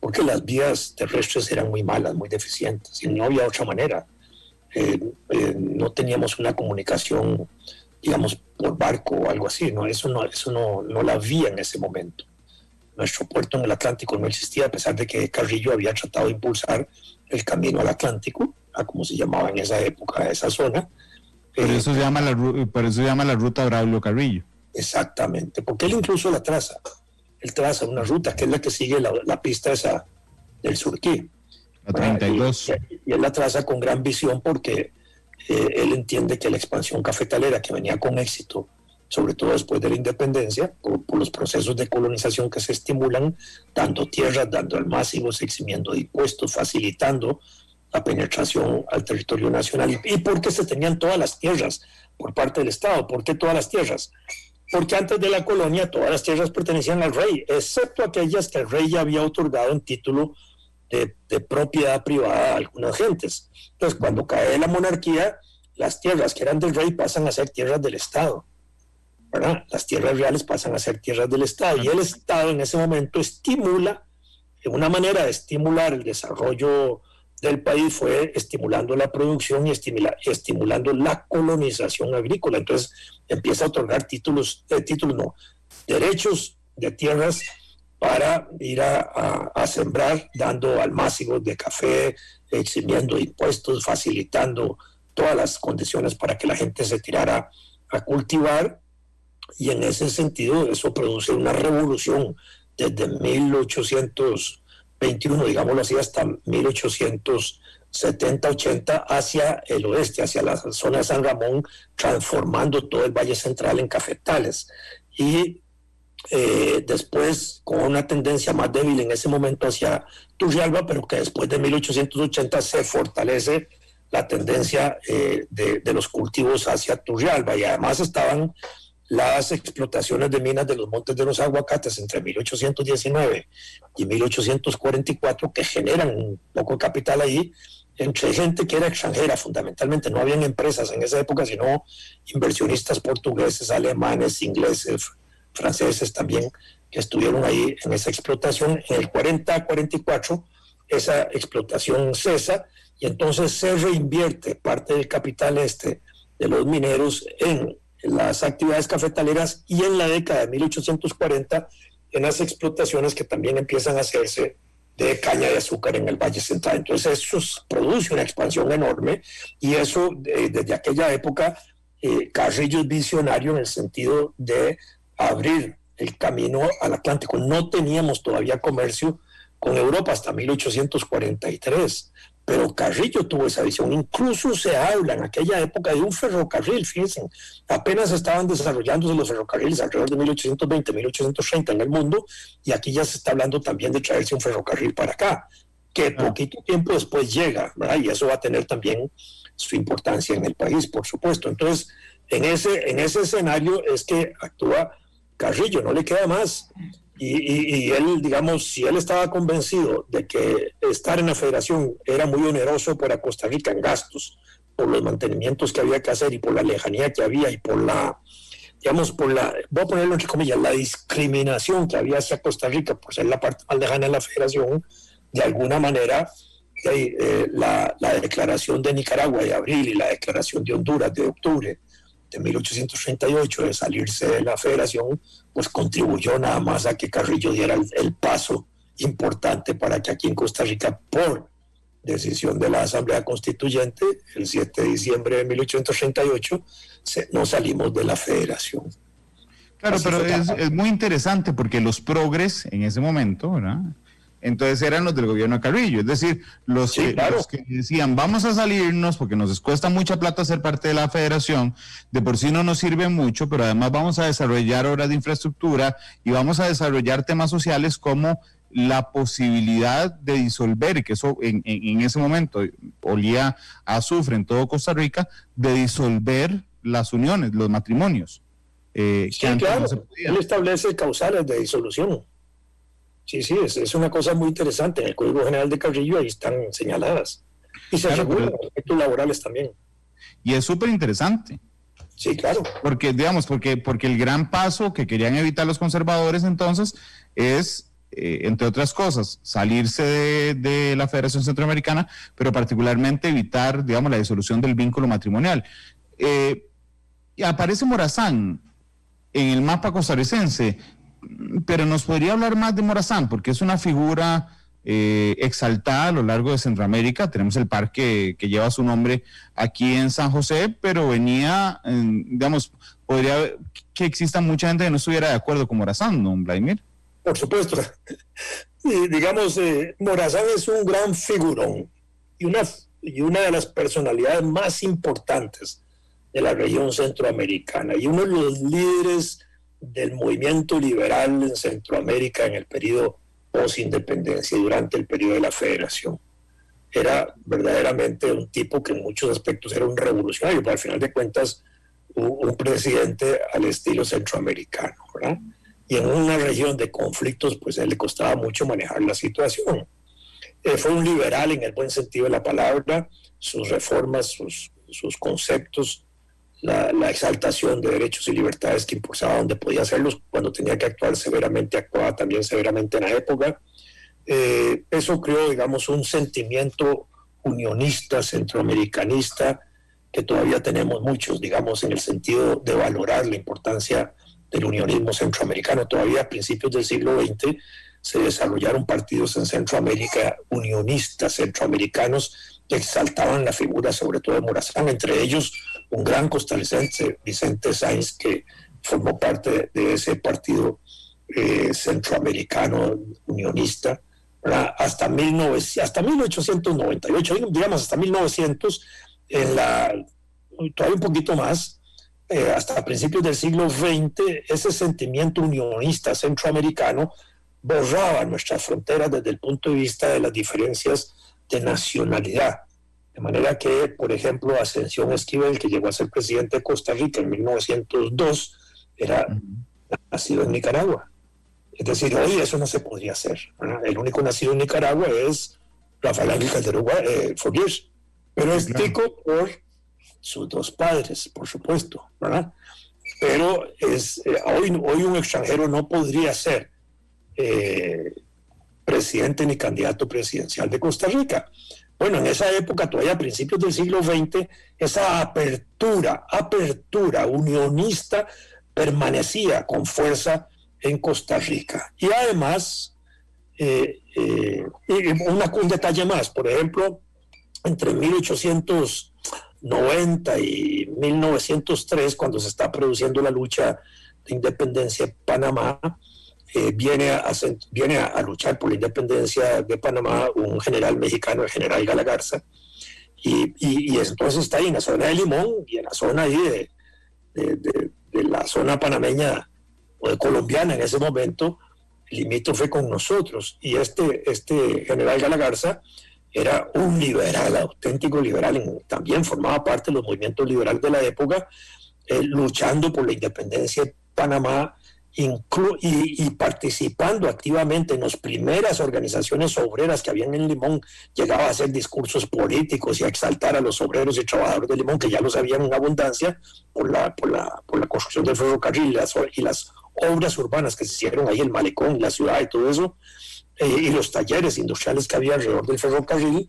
porque las vías terrestres eran muy malas, muy deficientes, y no había otra manera. No teníamos una comunicación, digamos, por barco o algo así, ¿no? Eso no la había en ese momento. Nuestro puerto en el Atlántico no existía, a pesar de que Carrillo había tratado de impulsar el camino al Atlántico, como se llamaba en esa época, esa zona.
Por eso se llama la ruta Braulio Carrillo.
Exactamente, porque él incluso la traza. Él traza una ruta que es la que sigue la pista esa del Surquí.
La 32.
Y él la traza con gran visión porque él entiende que la expansión cafetalera que venía con éxito, sobre todo después de la independencia, por los procesos de colonización que se estimulan, dando tierras, dando almácigos, eximiendo de impuestos, facilitando la penetración al territorio nacional. ¿Y por qué se tenían todas las tierras por parte del Estado? ¿Por qué todas las tierras? Porque antes de la colonia todas las tierras pertenecían al rey, excepto aquellas que el rey ya había otorgado en título de propiedad privada a algunas gentes. Entonces, cuando cae la monarquía, las tierras que eran del rey pasan a ser tierras del Estado, ¿verdad? Las tierras reales pasan a ser tierras del Estado, y el Estado en ese momento estimula, una manera de estimular el desarrollo del país fue estimulando la producción y estimulando la colonización agrícola. Entonces empieza a otorgar derechos de tierras para ir a sembrar, dando almácigos de café, eximiendo impuestos, facilitando todas las condiciones para que la gente se tirara a cultivar. Y en ese sentido eso produce una revolución desde 1821, digámoslo así, hasta 1870-80 hacia el oeste, hacia la zona de San Ramón, transformando todo el Valle Central en cafetales. Y después, con una tendencia más débil en ese momento hacia Turrialba, pero que después de 1880 se fortalece la tendencia de los cultivos hacia Turrialba, y además estaban las explotaciones de minas de los Montes de los Aguacates entre 1819 y 1844, que generan un poco de capital ahí, entre gente que era extranjera fundamentalmente. No habían empresas en esa época, sino inversionistas portugueses, alemanes, ingleses, franceses también, que estuvieron ahí en esa explotación. En el 40-44 esa explotación cesa, y entonces se reinvierte parte del capital de los mineros en las actividades cafetaleras, y en la década de 1840 en las explotaciones que también empiezan a hacerse de caña de azúcar en el Valle Central. Entonces eso produce una expansión enorme, y eso desde aquella época Carrillo es visionario en el sentido de abrir el camino al Atlántico. No teníamos todavía comercio con Europa hasta 1843, pero Carrillo tuvo esa visión. Incluso se habla en aquella época de un ferrocarril, fíjense, apenas estaban desarrollándose los ferrocarriles alrededor de 1820, 1830 en el mundo, y aquí ya se está hablando también de traerse un ferrocarril para acá, que poquito tiempo después llega, ¿verdad? Y eso va a tener también su importancia en el país, por supuesto. Entonces, en ese escenario es que actúa Carrillo, no le queda más. Y él, digamos, si él estaba convencido de que estar en la federación era muy oneroso para Costa Rica en gastos, por los mantenimientos que había que hacer y por la lejanía que había y por la, digamos, voy a ponerlo entre comillas, la discriminación que había hacia Costa Rica por ser la parte más lejana de la federación, de alguna manera la declaración de Nicaragua de abril y la declaración de Honduras de octubre de 1838 de salirse de la federación, pues contribuyó nada más a que Carrillo diera el paso importante para que aquí en Costa Rica, por decisión de la Asamblea Constituyente, el 7 de diciembre de 1838, nos salimos de la federación.
Claro, pero es muy interesante porque los progres en ese momento, ¿verdad?, entonces eran los del gobierno de Carrillo, es decir, los que decían vamos a salirnos porque nos cuesta mucha plata ser parte de la federación, de por sí no nos sirve mucho, pero además vamos a desarrollar obras de infraestructura y vamos a desarrollar temas sociales como la posibilidad de disolver, que eso en ese momento olía a azufre en todo Costa Rica, de disolver las uniones, los matrimonios.
Sí, claro, no se podía. Él establece causales de disolución. Sí, es una cosa muy interesante. En el Código General de Carrillo ahí están señaladas. Y se regulan los aspectos laborales también.
Y es súper interesante.
Sí, claro.
Porque el gran paso que querían evitar los conservadores entonces es, entre otras cosas, salirse de la Federación Centroamericana, pero particularmente evitar, digamos, la disolución del vínculo matrimonial. Y aparece Morazán en el mapa costarricense, pero nos podría hablar más de Morazán, porque es una figura exaltada a lo largo de Centroamérica. Tenemos el parque que lleva su nombre aquí en San José, pero venía, digamos, podría que exista mucha gente que no estuviera de acuerdo con Morazán, ¿no, Vladimir?
Por supuesto. Digamos, Morazán es un gran figurón y una de las personalidades más importantes de la región centroamericana y uno de los líderes del movimiento liberal en Centroamérica en el periodo post-independencia y durante el periodo de la federación. Era verdaderamente un tipo que en muchos aspectos era un revolucionario, pero al final de cuentas un presidente al estilo centroamericano, ¿verdad? Y en una región de conflictos, pues a él le costaba mucho manejar la situación. Fue un liberal en el buen sentido de la palabra, sus reformas, sus conceptos, la exaltación de derechos y libertades que impulsaba donde podía hacerlos, cuando tenía que actuar severamente, actuaba también severamente en la época. Eso creó, digamos, un sentimiento unionista, centroamericanista, que todavía tenemos muchos, digamos, en el sentido de valorar la importancia del unionismo centroamericano. Todavía a principios del siglo XX se desarrollaron partidos en Centroamérica unionistas centroamericanos que exaltaban la figura sobre todo de Morazán, entre ellos un gran costarricense, Vicente Sáenz, que formó parte de ese partido centroamericano unionista, ¿verdad? Hasta 1898, digamos hasta 1900, todavía un poquito más, hasta principios del siglo XX, ese sentimiento unionista centroamericano borraba nuestras fronteras desde el punto de vista de las diferencias de nacionalidad. De manera que, por ejemplo, Ascensión Esquivel, que llegó a ser presidente de Costa Rica en 1902, era nacido en Nicaragua. Es decir, hoy eso no se podría hacer, ¿verdad? El único nacido en Nicaragua es Rafael Ángel Calderón Foguer, pero es tico por sus dos padres, por supuesto, ¿verdad? Pero hoy un extranjero no podría ser presidente ni candidato presidencial de Costa Rica. Bueno, en esa época, todavía a principios del siglo XX, esa apertura unionista permanecía con fuerza en Costa Rica. Y además, un detalle más, por ejemplo, entre 1890 y 1903, cuando se está produciendo la lucha de independencia de Panamá, viene a luchar por la independencia de Panamá un general mexicano, el general Galagarza, y entonces está ahí en la zona de Limón y en la zona ahí de la zona panameña o de colombiana en ese momento, limítrofe con nosotros, y este general Galagarza era un liberal, auténtico liberal, también formaba parte de los movimientos liberales de la época, luchando por la independencia de Panamá, y participando activamente en las primeras organizaciones obreras que habían en Limón. Llegaba a hacer discursos políticos y a exaltar a los obreros y trabajadores de Limón, que ya los habían en abundancia por la construcción del ferrocarril y las obras urbanas que se hicieron ahí, el malecón, la ciudad y todo eso, y los talleres industriales que había alrededor del ferrocarril.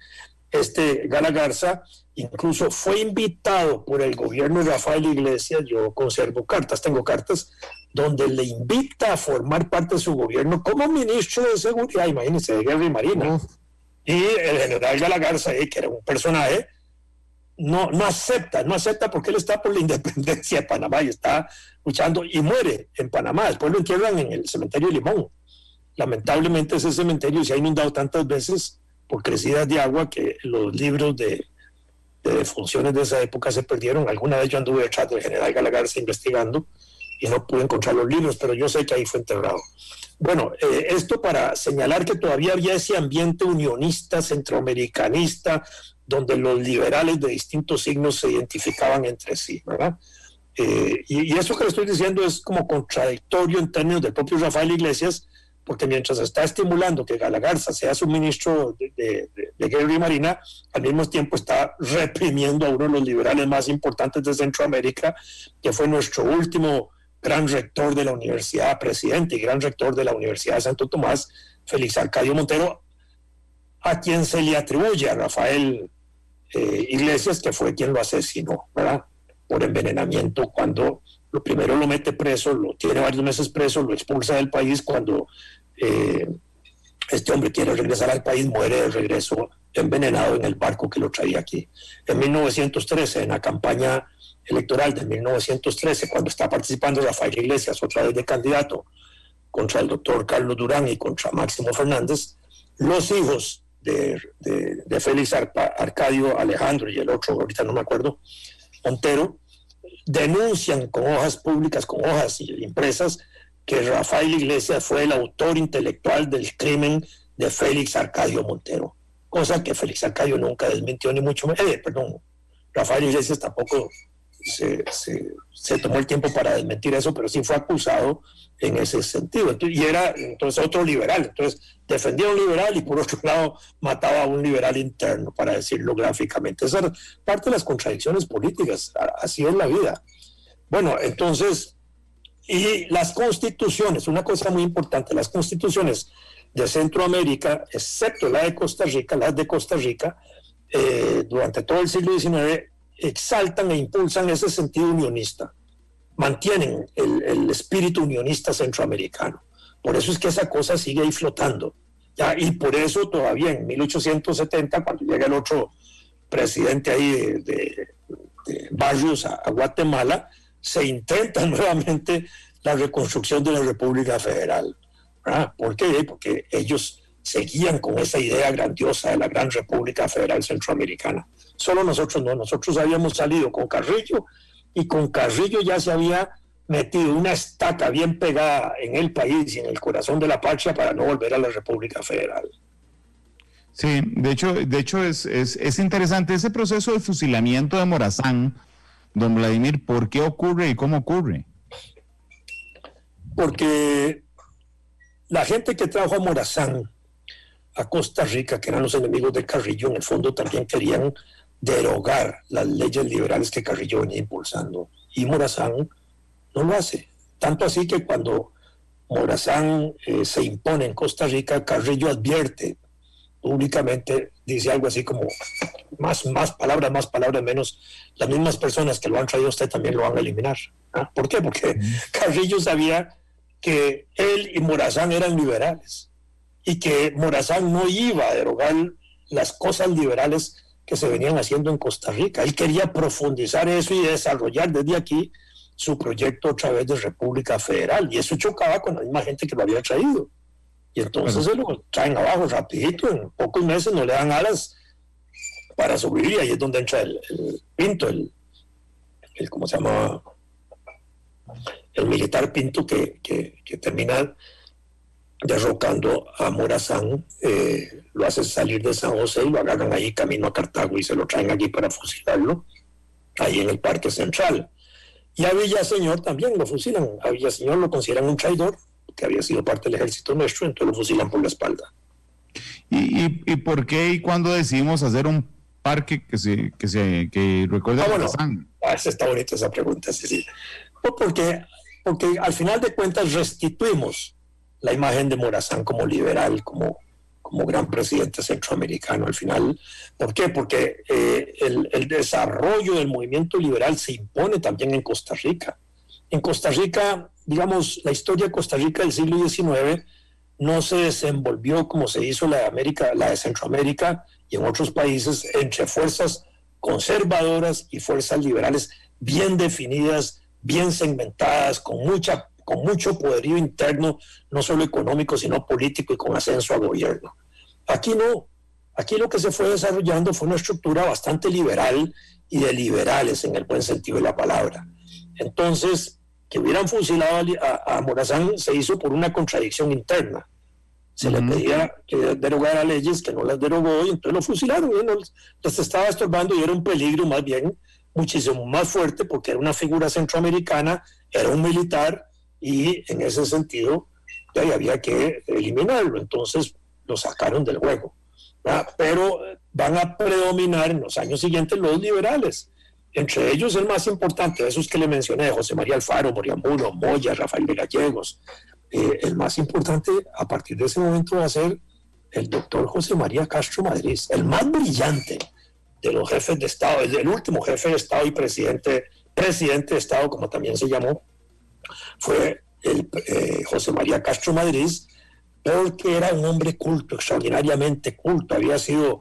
Galagarza incluso fue invitado por el gobierno de Rafael Iglesias, yo conservo cartas, tengo cartas, donde le invita a formar parte de su gobierno como ministro de Seguridad, imagínense, de Guerra y Marina. Y el general Galagarza, que era un personaje, no acepta porque él está por la independencia de Panamá y está luchando y muere en Panamá. Después lo entierran en el cementerio de Limón. lamentablemente ese cementerio se ha inundado tantas veces por crecidas de agua que los libros de defunciones de esa época se perdieron. Alguna vez yo anduve detrás del general Galagarza investigando y no pude encontrar los libros, pero yo sé que ahí fue enterrado. Bueno, esto para señalar que todavía había ese ambiente unionista, centroamericanista, donde los liberales de distintos signos se identificaban entre sí, ¿verdad? Y eso que le estoy diciendo es como contradictorio en términos del propio Rafael Iglesias, porque mientras está estimulando que Galagarza sea su ministro de Guerra y Marina, al mismo tiempo está reprimiendo a uno de los liberales más importantes de Centroamérica, que fue nuestro último gran rector de la universidad, presidente y gran rector de la Universidad de Santo Tomás, Félix Arcadio Montero, a quien se le atribuye a Rafael Iglesias, que fue quien lo asesinó, ¿verdad? Por envenenamiento, cuando lo primero lo mete preso, lo tiene varios meses preso, lo expulsa del país. Cuando este hombre quiere regresar al país, muere de regreso envenenado en el barco que lo traía aquí. En 1913, en la campaña electoral de 1913, cuando está participando Rafael Iglesias otra vez de candidato contra el doctor Carlos Durán y contra Máximo Fernández, los hijos de Félix Arcadio, Alejandro y el otro, ahorita no me acuerdo, Montero, denuncian con hojas públicas, con hojas impresas, que Rafael Iglesias fue el autor intelectual del crimen de Félix Arcadio Montero, cosa que Félix Arcadio nunca desmintió, ni mucho menos, Rafael Iglesias tampoco se tomó el tiempo para desmentir eso, pero sí fue acusado en ese sentido. Y era entonces otro liberal, entonces defendía a un liberal y por otro lado mataba a un liberal interno, para decirlo gráficamente. Esa es parte de las contradicciones políticas, así es la vida. Bueno, entonces, y las constituciones, una cosa muy importante, las constituciones de Centroamérica, excepto la de Costa Rica, las de Costa Rica, durante todo el siglo XIX, exaltan e impulsan ese sentido unionista, mantienen el espíritu unionista centroamericano. Por eso es que esa cosa sigue ahí flotando, ¿ya? Y por eso todavía en 1870, cuando llega el otro presidente ahí de Barrios a Guatemala, se intenta nuevamente la reconstrucción de la República Federal, ¿verdad? ¿Por qué? Porque ellos seguían con esa idea grandiosa de la Gran República Federal Centroamericana. Solo nosotros no, nosotros habíamos salido con Carrillo, y con Carrillo ya se había metido una estaca bien pegada en el país y en el corazón de la patria para no volver a la República Federal.
Sí, de hecho es interesante ese proceso de fusilamiento de Morazán, don Vladimir. ¿Por qué ocurre y cómo ocurre?
Porque la gente que trajo a Morazán a Costa Rica, que eran los enemigos de Carrillo, en el fondo también querían derogar las leyes liberales que Carrillo venía impulsando. Y Morazán no lo hace. Tanto así que cuando Morazán se impone en Costa Rica, Carrillo advierte públicamente, dice algo así como más palabras menos, las mismas personas que lo han traído a usted también lo van a eliminar. ¿Ah? ¿Por qué? Porque Carrillo sabía que él y Morazán eran liberales y que Morazán no iba a derogar las cosas liberales que se venían haciendo en Costa Rica. Él quería profundizar eso y desarrollar desde aquí su proyecto otra vez de República Federal, y eso chocaba con la misma gente que lo había traído. Y entonces se lo traen abajo rapidito, en pocos meses no le dan alas para sobrevivir, y ahí es donde entra el Pinto, el ¿cómo se llama? El militar Pinto que termina derrocando a Morazán, lo hace salir de San José y lo agarran ahí camino a Cartago y se lo traen aquí para fusilarlo, ahí en el Parque Central. Y a Villaseñor también lo fusilan. A Villaseñor lo consideran un traidor, que había sido parte del ejército nuestro, entonces lo fusilan por la espalda.
¿Y por qué y cuándo decidimos hacer un parque que recuerda a Morazán?
Esa está bonita esa pregunta, sí. Porque al final de cuentas restituimos la imagen de Morazán como liberal, como gran presidente centroamericano al final. ¿Por qué? Porque el desarrollo del movimiento liberal se impone también en Costa Rica. En Costa Rica, digamos, la historia de Costa Rica del siglo XIX no se desenvolvió como se hizo la de Centroamérica y en otros países, entre fuerzas conservadoras y fuerzas liberales bien definidas, bien segmentadas, con mucha con mucho poderío interno, no solo económico, sino político y con ascenso a gobierno. Aquí no. Aquí lo que se fue desarrollando fue una estructura bastante liberal y de liberales en el buen sentido de la palabra. Entonces, que hubieran fusilado a Morazán se hizo por una contradicción interna. Se le pedía que derogara leyes que no las derogó y entonces lo fusilaron. Y no les estaba estorbando y era un peligro más bien muchísimo más fuerte porque era una figura centroamericana, era un militar y en ese sentido había que eliminarlo. Entonces lo sacaron del juego. Pero van a predominar en los años siguientes los liberales. Entre ellos el más importante de esos que le mencioné, José María Alfaro, Moriamuno, Moya, Rafael de Gallegos. El más importante a partir de ese momento va a ser el doctor José María Castro Madrid, el más brillante de los jefes de Estado, el último jefe de Estado y presidente de Estado, como también se llamó, fue José María Castro Madrid, porque era un hombre culto, extraordinariamente culto, había sido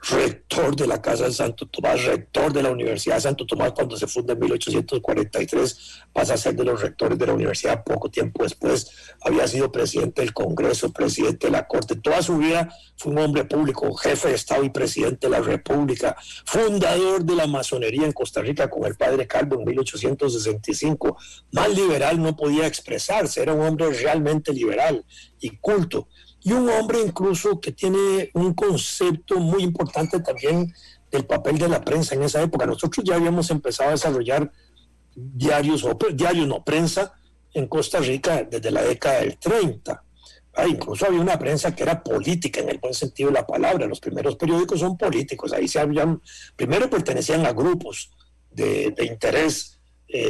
rector de la Casa de Santo Tomás, rector de la Universidad de Santo Tomás cuando se funda en 1843, pasa a ser de los rectores de la universidad poco tiempo después, había sido presidente del Congreso, presidente de la Corte, toda su vida fue un hombre público, jefe de Estado y presidente de la República, fundador de la masonería en Costa Rica con el padre Calvo en 1865, más liberal no podía expresarse, era un hombre realmente liberal y culto. Y un hombre incluso que tiene un concepto muy importante también del papel de la prensa en esa época. Nosotros ya habíamos empezado a desarrollar prensa en Costa Rica desde la década del 30. Incluso había una prensa que era política en el buen sentido de la palabra. Los primeros periódicos son políticos. Ahí primero pertenecían a grupos de interés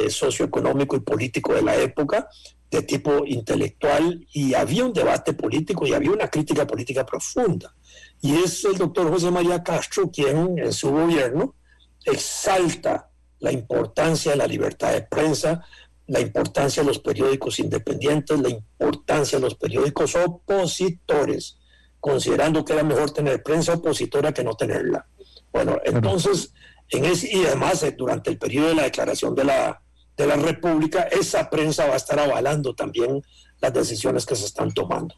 socioeconómico y político de la época, de tipo intelectual, y había un debate político y había una crítica política profunda. Y es el doctor José María Castro quien en su gobierno exalta la importancia de la libertad de prensa, la importancia de los periódicos independientes, la importancia de los periódicos opositores, considerando que era mejor tener prensa opositora que no tenerla. Bueno, entonces, y además durante el periodo de la declaración de la República, esa prensa va a estar avalando también las decisiones que se están tomando.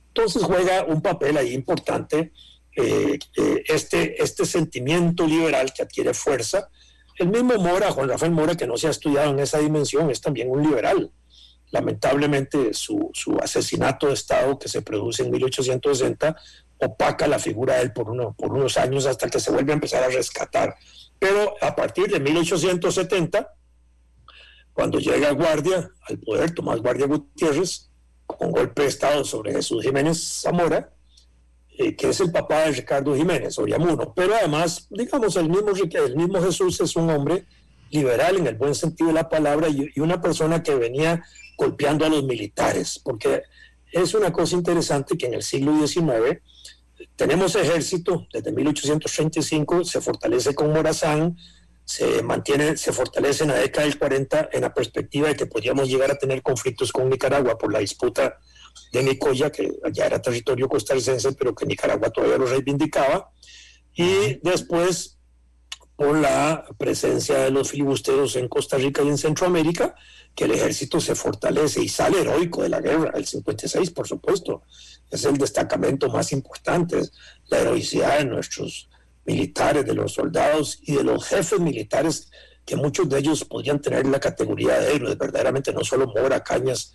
Entonces juega un papel ahí importante este sentimiento liberal que adquiere fuerza. El mismo Mora, Juan Rafael Mora, que no se ha estudiado en esa dimensión, es también un liberal. Lamentablemente su asesinato de Estado que se produce en 1860 opaca la figura de él por unos años hasta que se vuelve a empezar a rescatar. Pero a partir de 1870, cuando llega Guardia al poder, Tomás Guardia Gutiérrez, con golpe de Estado sobre Jesús Jiménez Zamora, que es el papá de Ricardo Jiménez, Oriamuno. Pero además, digamos, el mismo Jesús es un hombre liberal en el buen sentido de la palabra y una persona que venía golpeando a los militares, porque es una cosa interesante que en el siglo XIX tenemos ejército, desde 1835 se fortalece con Morazán, se fortalece en la década del 40 en la perspectiva de que podríamos llegar a tener conflictos con Nicaragua por la disputa de Nicoya, que ya era territorio costarricense, pero que Nicaragua todavía lo reivindicaba, y después por la presencia de los filibusteros en Costa Rica y en Centroamérica, que el ejército se fortalece y sale heroico de la guerra, el 56 por supuesto, es el destacamento más importante, la heroicidad de nuestros militares, de los soldados y de los jefes militares, que muchos de ellos podrían tener la categoría de héroes, verdaderamente, no solo Mora, Cañas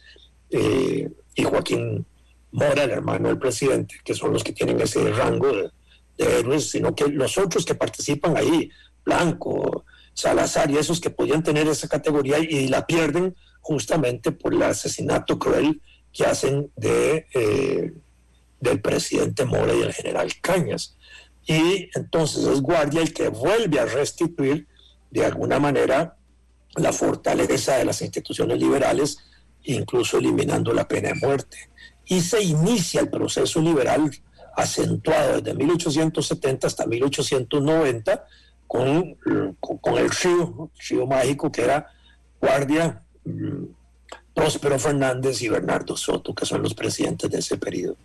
y Joaquín Mora, el hermano del presidente, que son los que tienen ese rango de héroes, sino que los otros que participan ahí, Blanco, Salazar y esos que podían tener esa categoría y la pierden justamente por el asesinato cruel que hacen del presidente Mora y del general Cañas. Y entonces es Guardia el que vuelve a restituir de alguna manera la fortaleza de las instituciones liberales, incluso eliminando la pena de muerte. Y se inicia el proceso liberal acentuado desde 1870 hasta 1890 con el trío mágico que era Guardia, Próspero Fernández y Bernardo Soto, que son los presidentes de ese periodo.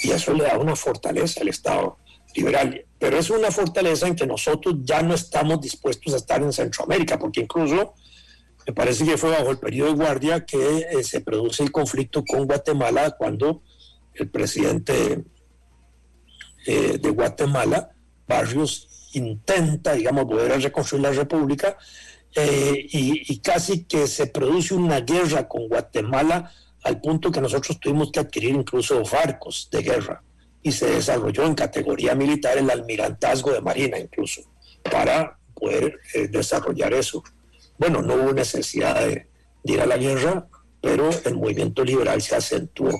Y eso le da una fortaleza al Estado liberal, pero es una fortaleza en que nosotros ya no estamos dispuestos a estar en Centroamérica, porque incluso Me parece que fue bajo el periodo de guardia que se produce el conflicto con Guatemala cuando el presidente de Guatemala, Barrios, intenta, digamos, volver a reconstruir la república y casi que se produce una guerra con Guatemala al punto que nosotros tuvimos que adquirir incluso barcos de guerra y se desarrolló en categoría militar el almirantazgo de Marina incluso para poder desarrollar eso. Bueno, no hubo necesidad de ir a la guerra, pero el movimiento liberal se acentuó.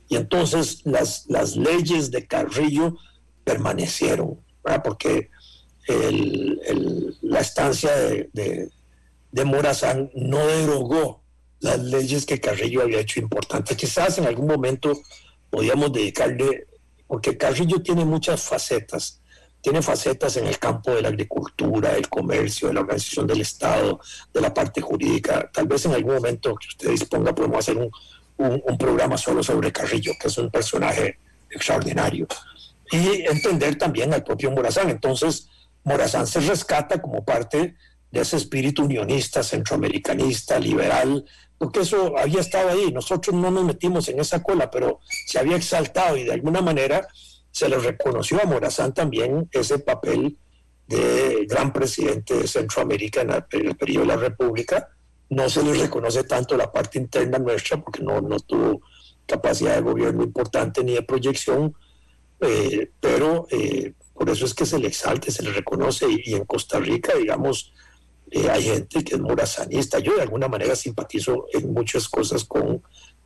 Y entonces las leyes de Carrillo permanecieron, ¿verdad? Porque la estancia de Morazán no derogó las leyes que Carrillo había hecho importantes. Quizás en algún momento podíamos dedicarle, porque Carrillo tiene muchas facetas. Tiene facetas en el campo de la agricultura, el comercio, de la organización del Estado, de la parte jurídica. Tal vez en algún momento que usted disponga podemos hacer un programa solo sobre Carrillo, que es un personaje extraordinario. Y entender también al propio Morazán. Entonces, Morazán se rescata como parte de ese espíritu unionista, centroamericanista, liberal, porque eso había estado ahí. Nosotros no nos metimos en esa cola, pero se había exaltado y de alguna manera se le reconoció a Morazán también ese papel de gran presidente de Centroamérica en el periodo de la República. No se le reconoce tanto la parte interna nuestra porque no tuvo capacidad de gobierno importante ni de proyección, pero por eso es que se le exalta, se le reconoce y en Costa Rica, digamos, hay gente que es morazanista. Yo de alguna manera simpatizo en muchas cosas con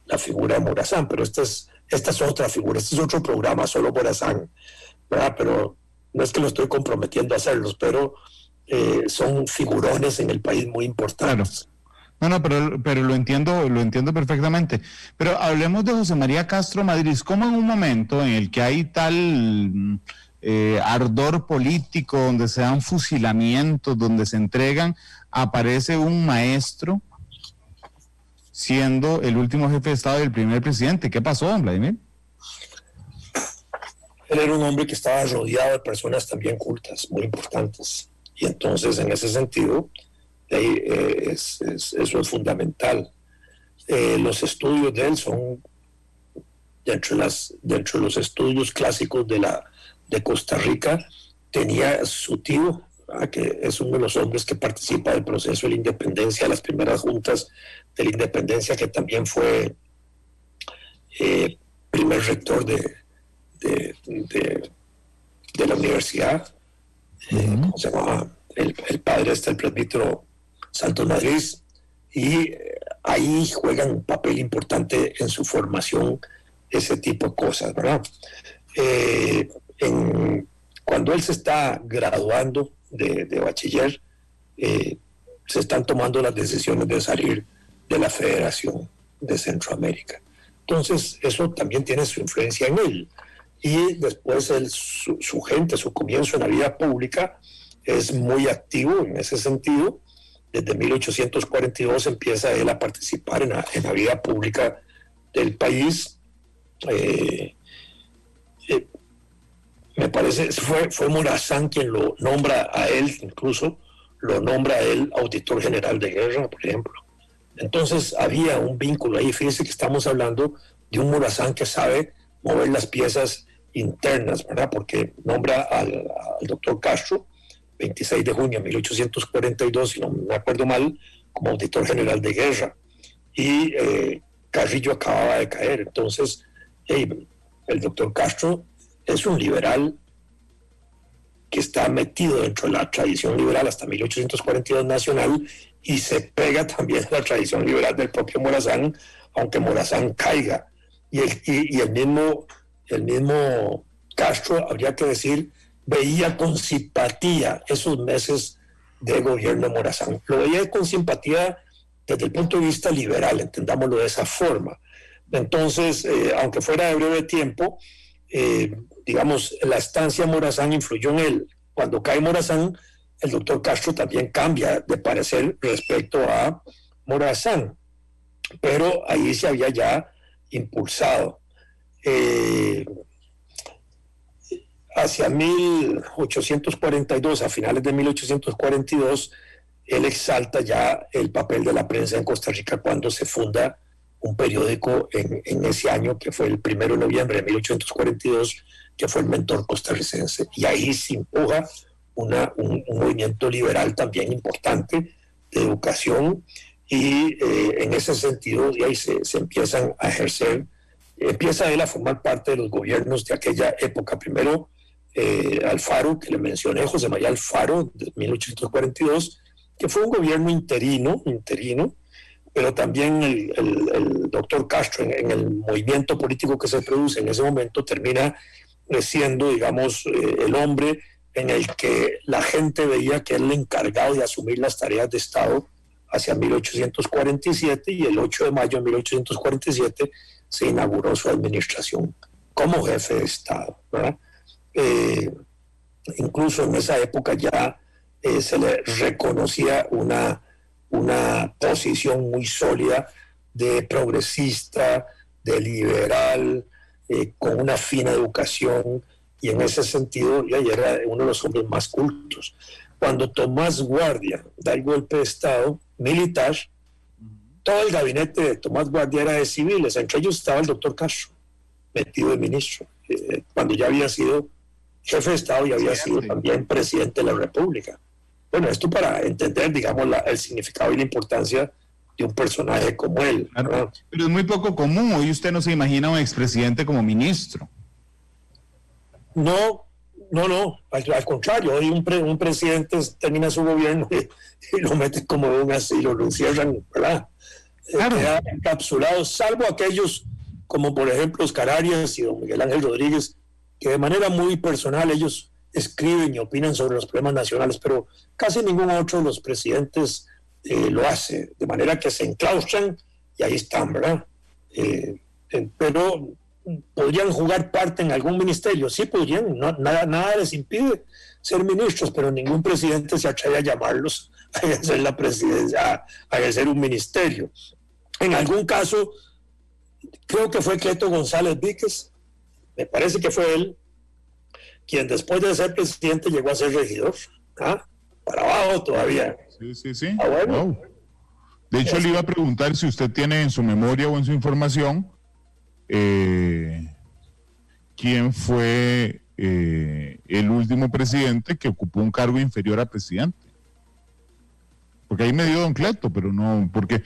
la figura de Morazán, pero esta es otra figura, este es otro programa, solo Morazán, ¿verdad? Pero no es que lo estoy comprometiendo a hacerlos, pero son figurones en el país muy importantes.
Claro. No, pero lo entiendo perfectamente. Pero hablemos de José María Castro Madrid. ¿Cómo en un momento en el que hay tal ardor político, donde se dan fusilamientos, donde se entregan, aparece un maestro siendo el último jefe de Estado y el primer presidente? ¿Qué pasó, don Vladimir?
Él era un hombre que estaba rodeado de personas también cultas, muy importantes. Y entonces, en ese sentido, eso es fundamental. Los estudios de él son, dentro de los estudios clásicos de Costa Rica, tenía su tío, que es uno de los hombres que participa del proceso de la independencia, las primeras juntas de la independencia, que también fue primer rector de la universidad, ¿cómo se llamaba? El padre el presbítero Santos Madrid, y ahí juegan un papel importante en su formación ese tipo de cosas, ¿verdad? Cuando él se está graduando de bachiller, se están tomando las decisiones de salir de la Federación de Centroamérica. Entonces, eso también tiene su influencia en él. Y después su gente, su comienzo en la vida pública es muy activo en ese sentido. Desde 1842 empieza él a participar en la vida pública del país. Me parece, fue Morazán quien lo nombra a él, incluso lo nombra a él auditor general de guerra, por ejemplo. Entonces había un vínculo ahí. Fíjense que estamos hablando de un Morazán que sabe mover las piezas internas, ¿verdad? Porque nombra al doctor Castro, 26 de junio de 1842, si no me acuerdo mal, como auditor general de guerra. Y Carrillo acababa de caer. Entonces, el doctor Castro es un liberal que está metido dentro de la tradición liberal hasta 1842 nacional y se pega también a la tradición liberal del propio Morazán, aunque Morazán caiga. Y el mismo Castro, habría que decir, veía con simpatía esos meses de gobierno de Morazán. Lo veía con simpatía desde el punto de vista liberal, entendámoslo de esa forma. Entonces, aunque fuera de breve tiempo, digamos, la estancia Morazán influyó en él. Cuando cae Morazán, el doctor Castro también cambia de parecer respecto a Morazán, pero ahí se había ya impulsado. Hacia 1842, a finales de 1842, él exalta ya el papel de la prensa en Costa Rica cuando se funda un periódico en ese año, que fue el 1 de noviembre de 1842, que fue el Mentor costarricense. Y ahí se empuja un movimiento liberal también importante de educación, y en ese sentido de ahí se empiezan a ejercer, empieza él a formar parte de los gobiernos de aquella época. Primero Alfaro, que le mencioné, José María Alfaro, de 1842, que fue un gobierno interino, pero también el doctor Castro, en el movimiento político que se produce en ese momento, termina siendo, digamos, el hombre en el que la gente veía que era el encargado de asumir las tareas de Estado hacia 1847, y el 8 de mayo de 1847 se inauguró su administración como jefe de Estado, ¿verdad? Incluso en esa época ya se le reconocía una posición muy sólida de progresista, de liberal, con una fina educación, y en ese sentido ya era uno de los hombres más cultos. Cuando Tomás Guardia da el golpe de Estado militar, todo el gabinete de Tomás Guardia era de civiles, entre ellos estaba el doctor Castro, metido de ministro, cuando ya había sido jefe de Estado y había sido también presidente de la República. Bueno, esto para entender, digamos, el significado y la importancia de un personaje como él.
Claro, pero es muy poco común. Hoy usted no se imagina a un expresidente como ministro.
No, al contrario, hoy un presidente termina su gobierno y lo meten como en un asilo, lo encierran, ¿verdad?
Claro.
Queda encapsulado, salvo aquellos como por ejemplo Oscar Arias y don Miguel Ángel Rodríguez, que de manera muy personal ellos escriben y opinan sobre los problemas nacionales, pero casi ningún otro de los presidentes lo hace, de manera que se enclaustran y ahí están, ¿verdad? Pero ¿podrían jugar parte en algún ministerio? Sí, podrían, nada les impide ser ministros, pero ningún presidente se atreve a llamarlos a ejercer la presidencia, a ejercer un ministerio. En algún caso, creo que fue Cleto González Víquez, me parece que fue él, quien después de ser presidente llegó a ser regidor. Para abajo todavía.
Sí.
Bueno.
Wow. De hecho, le iba a preguntar si usted tiene en su memoria o en su información quién fue el último presidente que ocupó un cargo inferior a presidente. Porque ahí me dio don Cleto, pero no, porque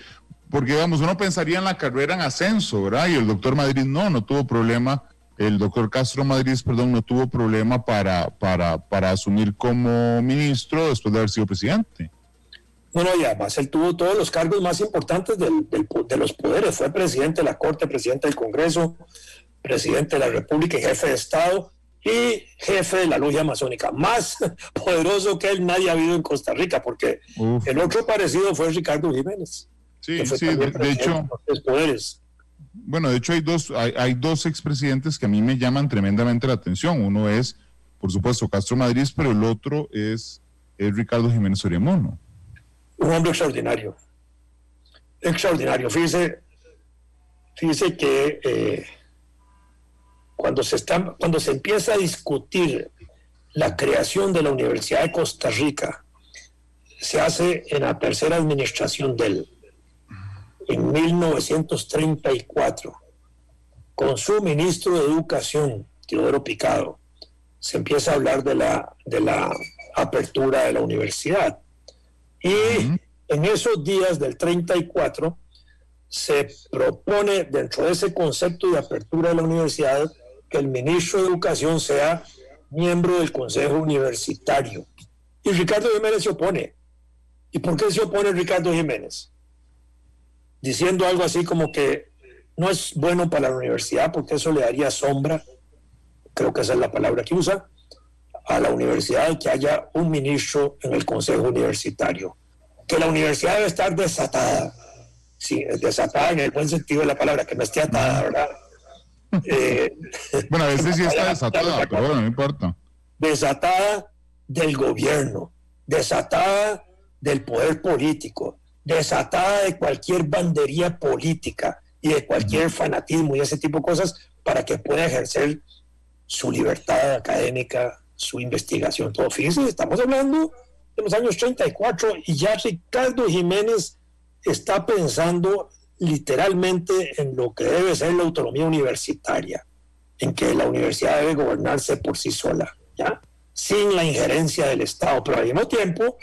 vamos, uno pensaría en la carrera en ascenso, ¿verdad? Y el doctor Madrid no tuvo problema. El doctor Castro Madrid, no tuvo problema para asumir como ministro después de haber sido presidente.
Bueno, y además él tuvo todos los cargos más importantes de los poderes. Fue presidente de la Corte, presidente del Congreso, presidente de la República y jefe de Estado, y jefe de la Logia Masónica. Más poderoso que él nadie ha habido en Costa Rica, porque el otro parecido fue Ricardo Jiménez.
Sí, de hecho...
Los poderes.
Bueno, de hecho hay dos expresidentes que a mí me llaman tremendamente la atención. Uno es, por supuesto, Castro Madrid, pero el otro es Ricardo Jiménez Oriamono.
Un hombre extraordinario. Extraordinario. Fíjese que cuando se empieza a discutir la creación de la Universidad de Costa Rica, se hace en la tercera administración de él, en 1934, con su ministro de Educación, Teodoro Picado, se empieza a hablar de la apertura de la universidad. Y en esos días del 34 se propone, dentro de ese concepto de apertura de la universidad, que el ministro de Educación sea miembro del Consejo Universitario. Y Ricardo Jiménez se opone. ¿Y por qué se opone Ricardo Jiménez? Diciendo algo así como que no es bueno para la universidad porque eso le daría sombra, creo que esa es la palabra que usa, a la universidad, que haya un ministro en el Consejo Universitario. Que la universidad debe estar desatada. Sí, desatada en el buen sentido de la palabra, que no esté atada, ¿verdad?
Bueno, a veces sí está desatada, pero bueno, no importa.
Desatada del gobierno, desatada del poder político, desatada de cualquier bandería política y de cualquier fanatismo y ese tipo de cosas, para que pueda ejercer su libertad académica, su investigación, todo. Fíjense, estamos hablando en los años 34, y ya Ricardo Jiménez está pensando literalmente en lo que debe ser la autonomía universitaria, en que la universidad debe gobernarse por sí sola, ¿ya? Sin la injerencia del Estado. Pero al mismo tiempo,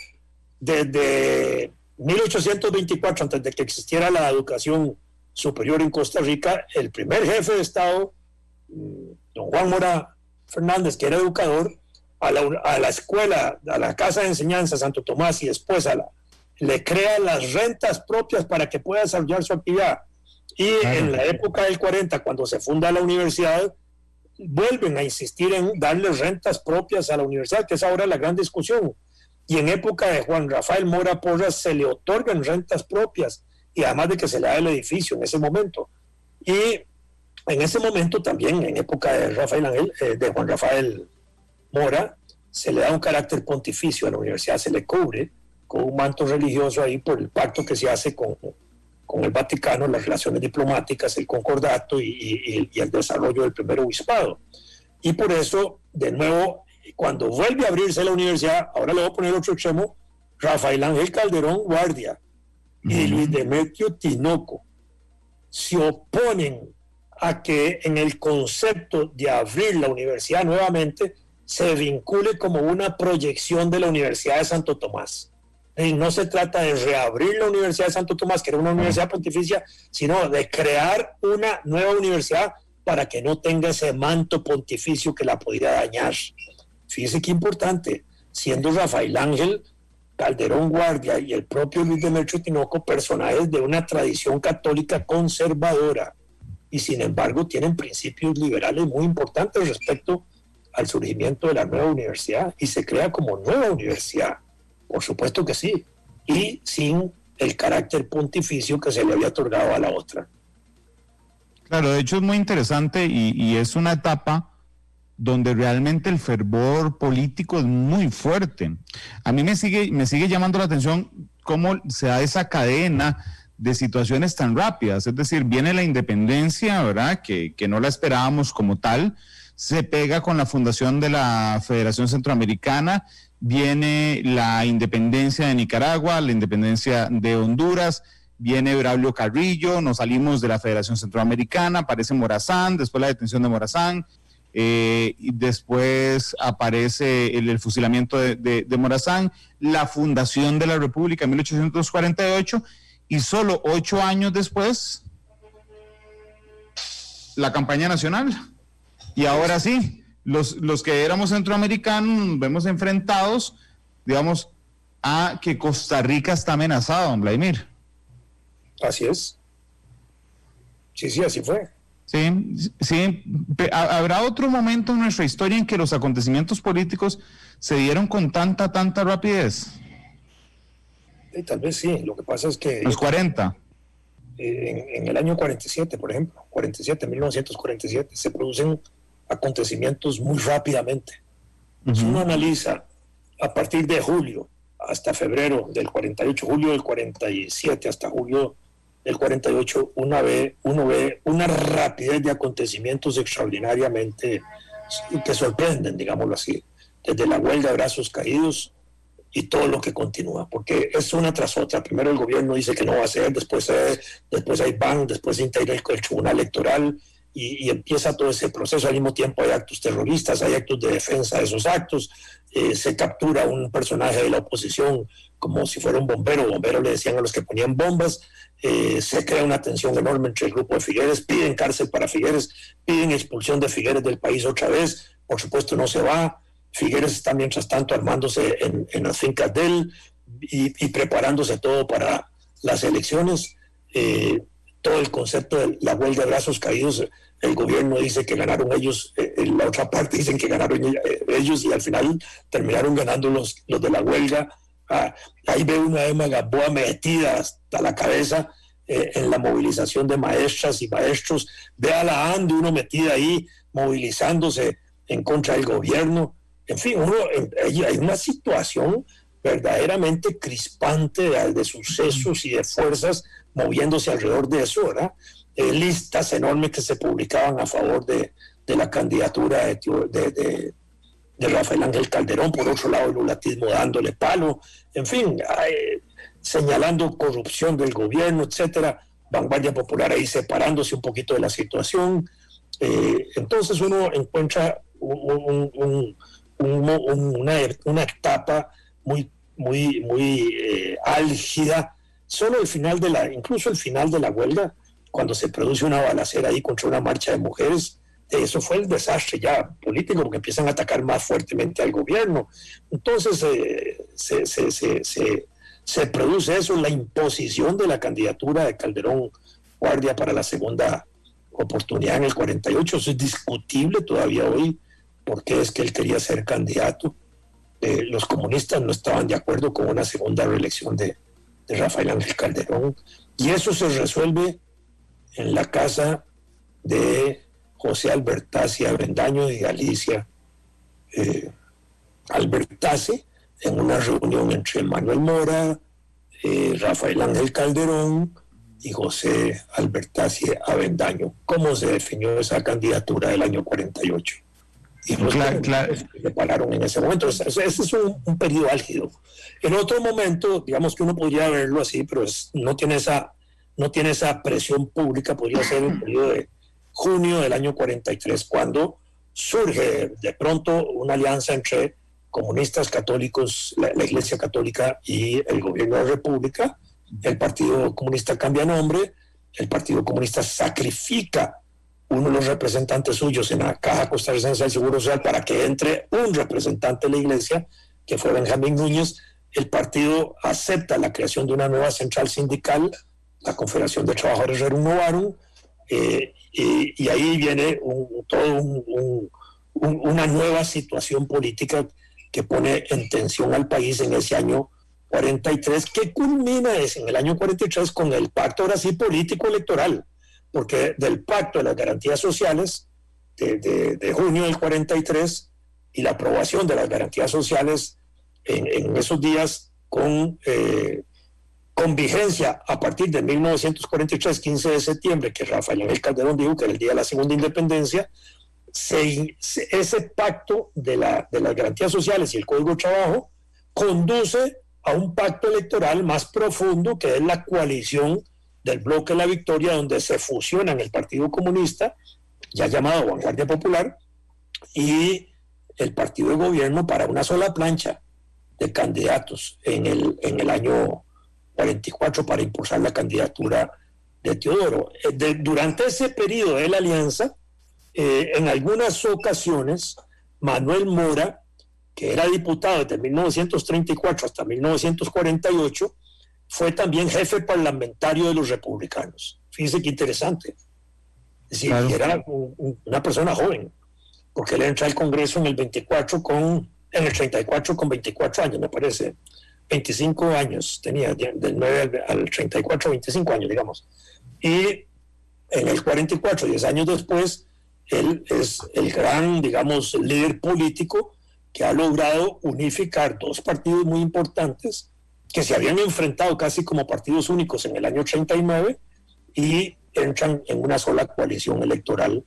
desde 1824, antes de que existiera la educación superior en Costa Rica, el primer jefe de Estado, don Juan Mora Fernández, que era educador, a la escuela, a la Casa de Enseñanza Santo Tomás, y después le crea las rentas propias para que pueda desarrollar su actividad. Y en la época del 40, cuando se funda la universidad, vuelven a insistir en darle rentas propias a la universidad, que es ahora la gran discusión. Y en época de Juan Rafael Mora Porras se le otorgan rentas propias, y además de que se le da el edificio en ese momento. Y en ese momento también, en época de Juan Rafael Mora, se le da un carácter pontificio a la universidad, se le cubre con un manto religioso ahí por el pacto que se hace con el Vaticano, las relaciones diplomáticas, el concordato y el desarrollo del primer obispado. Y por eso, de nuevo, cuando vuelve a abrirse la universidad, ahora le voy a poner otro extremo, Rafael Ángel Calderón Guardia y Luis Demetrio Tinoco se oponen a que en el concepto de abrir la universidad nuevamente se vincule como una proyección de la Universidad de Santo Tomás. Y no se trata de reabrir la Universidad de Santo Tomás, que era una universidad pontificia, sino de crear una nueva universidad para que no tenga ese manto pontificio que la podría dañar. Fíjese qué importante, siendo Rafael Ángel Calderón Guardia y el propio Luis Demetrio Tinoco personajes de una tradición católica conservadora, y sin embargo tienen principios liberales muy importantes respecto al surgimiento de la nueva universidad, y se crea como nueva universidad, por supuesto que sí, y sin el carácter pontificio que se le había otorgado a la otra.
Claro, de hecho es muy interesante y es una etapa donde realmente el fervor político es muy fuerte. A mí me sigue llamando la atención cómo se da esa cadena de situaciones tan rápidas, es decir, viene la independencia, ¿verdad?, que no la esperábamos como tal, se pega con la fundación de la Federación Centroamericana, viene la independencia de Nicaragua, la independencia de Honduras, viene Braulio Carrillo, nos salimos de la Federación Centroamericana, aparece Morazán, después la detención de Morazán, y después aparece el fusilamiento de Morazán, la fundación de la República en 1848, y solo 8 años después, la campaña nacional. Y ahora sí, los que éramos centroamericanos nos vemos enfrentados, digamos, a que Costa Rica está amenazada, don Vladimir.
Así es. Sí, así fue.
Sí. ¿Habrá otro momento en nuestra historia en que los acontecimientos políticos se dieron con tanta rapidez?
Tal vez sí. Lo que pasa es que...
Los 40.
En el año 47, por ejemplo, 1947, se producen acontecimientos muy rápidamente. Si uno analiza a partir de julio hasta febrero del 48, julio del 47 hasta julio del 48, uno ve una rapidez de acontecimientos extraordinariamente que sorprenden, digámoslo así, desde la huelga de brazos caídos y todo lo que continúa, porque es una tras otra. Primero el gobierno dice que no va a hacer, después hay ban, después se integra el Tribunal Electoral y empieza todo ese proceso. Al mismo tiempo hay actos terroristas, hay actos de defensa de esos actos, se captura un personaje de la oposición como si fuera un bombero le decían a los que ponían bombas, se crea una tensión enorme entre el grupo de Figueres, piden cárcel para Figueres, piden expulsión de Figueres del país otra vez, por supuesto no se va. Figueres está mientras tanto armándose en las fincas de él y preparándose todo para las elecciones. Todo el concepto de la huelga de brazos caídos, el gobierno dice que ganaron ellos, la otra parte dicen que ganaron ellos, y al final terminaron ganando los de la huelga. Ahí ve una Emma Gamboa metida hasta la cabeza en la movilización de maestras y maestros, ve a la ANDE uno metida ahí movilizándose en contra del gobierno. En fin, hay una situación verdaderamente crispante de sucesos y de fuerzas moviéndose alrededor de eso, ¿verdad? Listas enormes que se publicaban a favor de la candidatura de de Rafael Ángel Calderón, por otro lado el lulatismo dándole palo, en fin, señalando corrupción del gobierno, etcétera, Vanguardia Popular ahí separándose un poquito de la situación. Entonces uno encuentra una etapa muy álgida. Solo incluso el final de la huelga, cuando se produce una balacera ahí contra una marcha de mujeres, eso fue el desastre ya político, porque empiezan a atacar más fuertemente al gobierno. Entonces se produce eso, la imposición de la candidatura de Calderón Guardia para la segunda oportunidad en el 48. Eso es discutible todavía hoy, porque es que él quería ser candidato. Los comunistas no estaban de acuerdo con una segunda reelección de Rafael Ángel Calderón, y eso se resuelve en la casa de José Albertazzi Avendaño y Alicia Albertazzi, en una reunión entre Manuel Mora, Rafael Ángel Calderón y José Albertazzi Avendaño. ¿Cómo se definió esa candidatura del año 48? Y los claro. Se pararon en ese momento. Ese es un periodo álgido. En otro momento, digamos que uno podría verlo así, pero no tiene esa presión pública. Podría ser un periodo de junio del año 43, cuando surge de pronto una alianza entre comunistas católicos, la Iglesia Católica y el gobierno de la República. El Partido Comunista cambia nombre, el Partido Comunista sacrifica uno de los representantes suyos en la Caja Costarricense del Seguro Social para que entre un representante de la Iglesia, que fue Benjamín Núñez. El partido acepta la creación de una nueva central sindical, la Confederación de Trabajadores Rerum Novarum, y ahí viene una nueva situación política que pone en tensión al país en ese año 43, que culmina en el año 43 con el pacto, ahora sí, político electoral, porque del pacto de las garantías sociales de junio del 43 y la aprobación de las garantías sociales en esos días con vigencia a partir de 1943, 15 de septiembre, que Rafael Ángel Calderón dijo que era el día de la segunda independencia, ese pacto de las garantías sociales y el Código de Trabajo conduce a un pacto electoral más profundo, que es la coalición del Bloque de la Victoria, donde se fusionan el Partido Comunista, ya llamado Vanguardia Popular, y el partido de gobierno, para una sola plancha de candidatos en el año 44 para impulsar la candidatura de Teodoro. Durante ese periodo de la alianza, en algunas ocasiones, Manuel Mora, que era diputado desde 1934 hasta 1948, fue también jefe parlamentario de los republicanos. Fíjense qué interesante. Es decir, claro, era una persona joven, porque él entra al Congreso en el 34 en el 34 con 24 años, me parece. 25 años tenía, del 9 al 34, 25 años, digamos. Y en el 44, 10 años después, él es el gran, digamos, líder político que ha logrado unificar dos partidos muy importantes que se habían enfrentado casi como partidos únicos en el año 39 y entran en una sola coalición electoral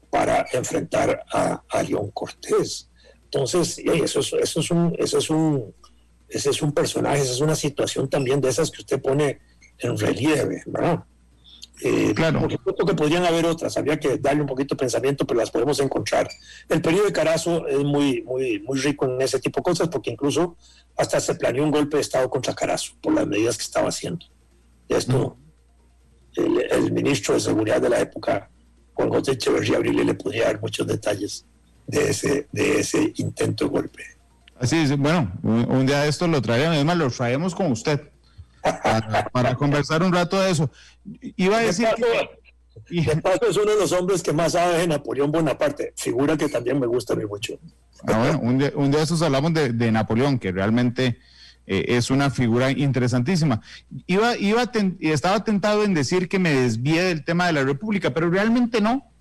para enfrentar a León Cortés. Entonces, ese es un personaje, esa es una situación también de esas que usted pone en relieve, ¿verdad? Claro. Por supuesto que podrían haber otras, habría que darle un poquito de pensamiento, pero las podemos encontrar. El periodo de Carazo es muy rico en ese tipo de cosas, porque incluso hasta se planeó un golpe de Estado contra Carazo por las medidas que estaba haciendo. Y esto, el ministro de Seguridad de la época, Juan José Echeverría Abril, le podría dar muchos detalles de ese intento de golpe.
Así es, bueno, un día de esto lo traeremos, además lo traemos con usted para conversar un rato de eso. Iba a decir
de paso es uno de los hombres que más sabe de Napoleón Bonaparte, figura que también me gusta a mí mucho.
Bueno, un día de estos hablamos de Napoleón, que realmente es una figura interesantísima. Estaba tentado en decir que me desvíe del tema de la República, pero realmente no.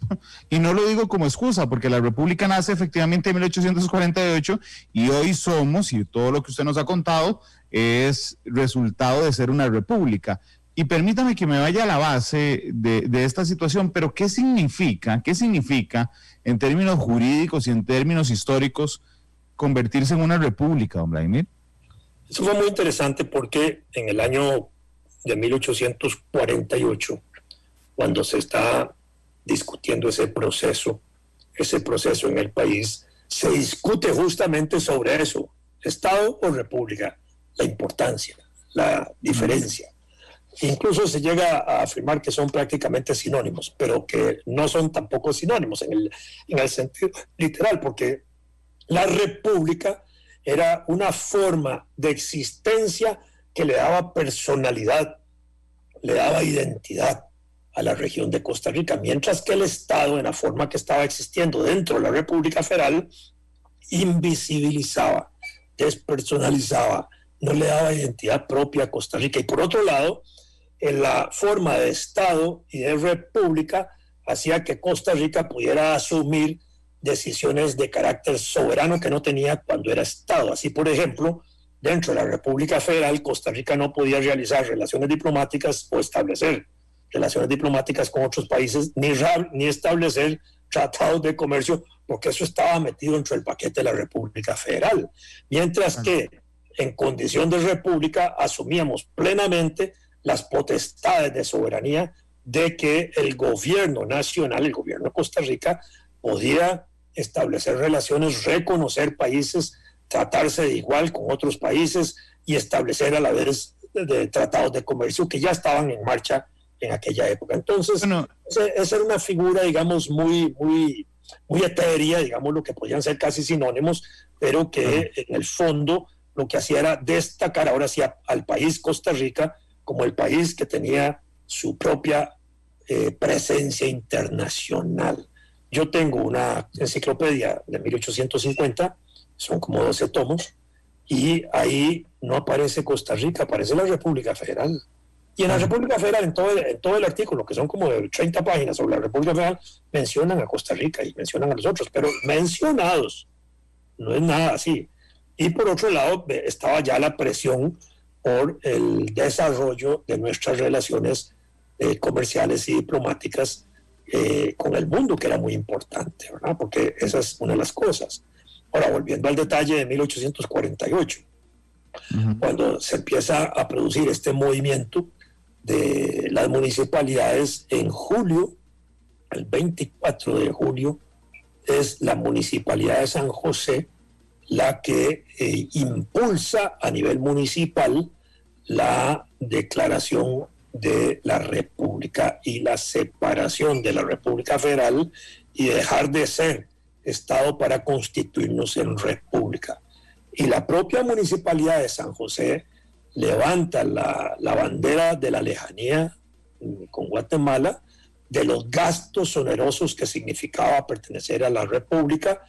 Y no lo digo como excusa, porque la República nace efectivamente en 1848 y hoy somos, y todo lo que usted nos ha contado, es resultado de ser una república. Y permítame que me vaya a la base de esta situación, pero ¿qué significa en términos jurídicos y en términos históricos convertirse en una república, don Vladimir?
Eso fue muy interesante porque en el año de 1848, cuando se está discutiendo ese proceso en el país, se discute justamente sobre eso, Estado o República, la importancia, la diferencia. Incluso se llega a afirmar que son prácticamente sinónimos, pero que no son tampoco sinónimos en el sentido literal, porque la república era una forma de existencia que le daba personalidad, le daba identidad a la región de Costa Rica, mientras que el Estado, en la forma que estaba existiendo dentro de la República Federal, invisibilizaba, despersonalizaba, no le daba identidad propia a Costa Rica. Y por otro lado, en la forma de Estado y de República hacía que Costa Rica pudiera asumir decisiones de carácter soberano que no tenía cuando era Estado. Así, por ejemplo, dentro de la República Federal, Costa Rica no podía realizar relaciones diplomáticas o establecer relaciones diplomáticas con otros países, ni establecer tratados de comercio, porque eso estaba metido dentro del paquete de la República Federal. Mientras que en condición de república asumíamos plenamente las potestades de soberanía de que el gobierno nacional, el gobierno de Costa Rica, podía establecer relaciones, reconocer países, tratarse de igual con otros países y establecer a la vez de tratados de comercio que ya estaban en marcha en aquella época. Entonces, esa era una figura, digamos, muy etérea, digamos, lo que podían ser casi sinónimos, pero que en el fondo lo que hacía era destacar ahora sí al país Costa Rica como el país que tenía su propia presencia internacional. Yo tengo una enciclopedia de 1850, son como 12 tomos, y ahí no aparece Costa Rica, aparece la República Federal. Y en la República Federal, en todo el artículo, que son como de 30 páginas sobre la República Federal, mencionan a Costa Rica y mencionan a los otros, pero mencionados, no es nada así. Y por otro lado, estaba ya la presión por el desarrollo de nuestras relaciones comerciales y diplomáticas con el mundo, que era muy importante, ¿verdad? Porque esa es una de las cosas. Ahora, volviendo al detalle de 1848, cuando se empieza a producir este movimiento de las municipalidades en julio, el 24 de julio, es la Municipalidad de San José la que impulsa a nivel municipal la declaración de la República y la separación de la República Federal y dejar de ser Estado para constituirnos en República. Y la propia Municipalidad de San José levanta la bandera de la lejanía con Guatemala, de los gastos onerosos que significaba pertenecer a la República,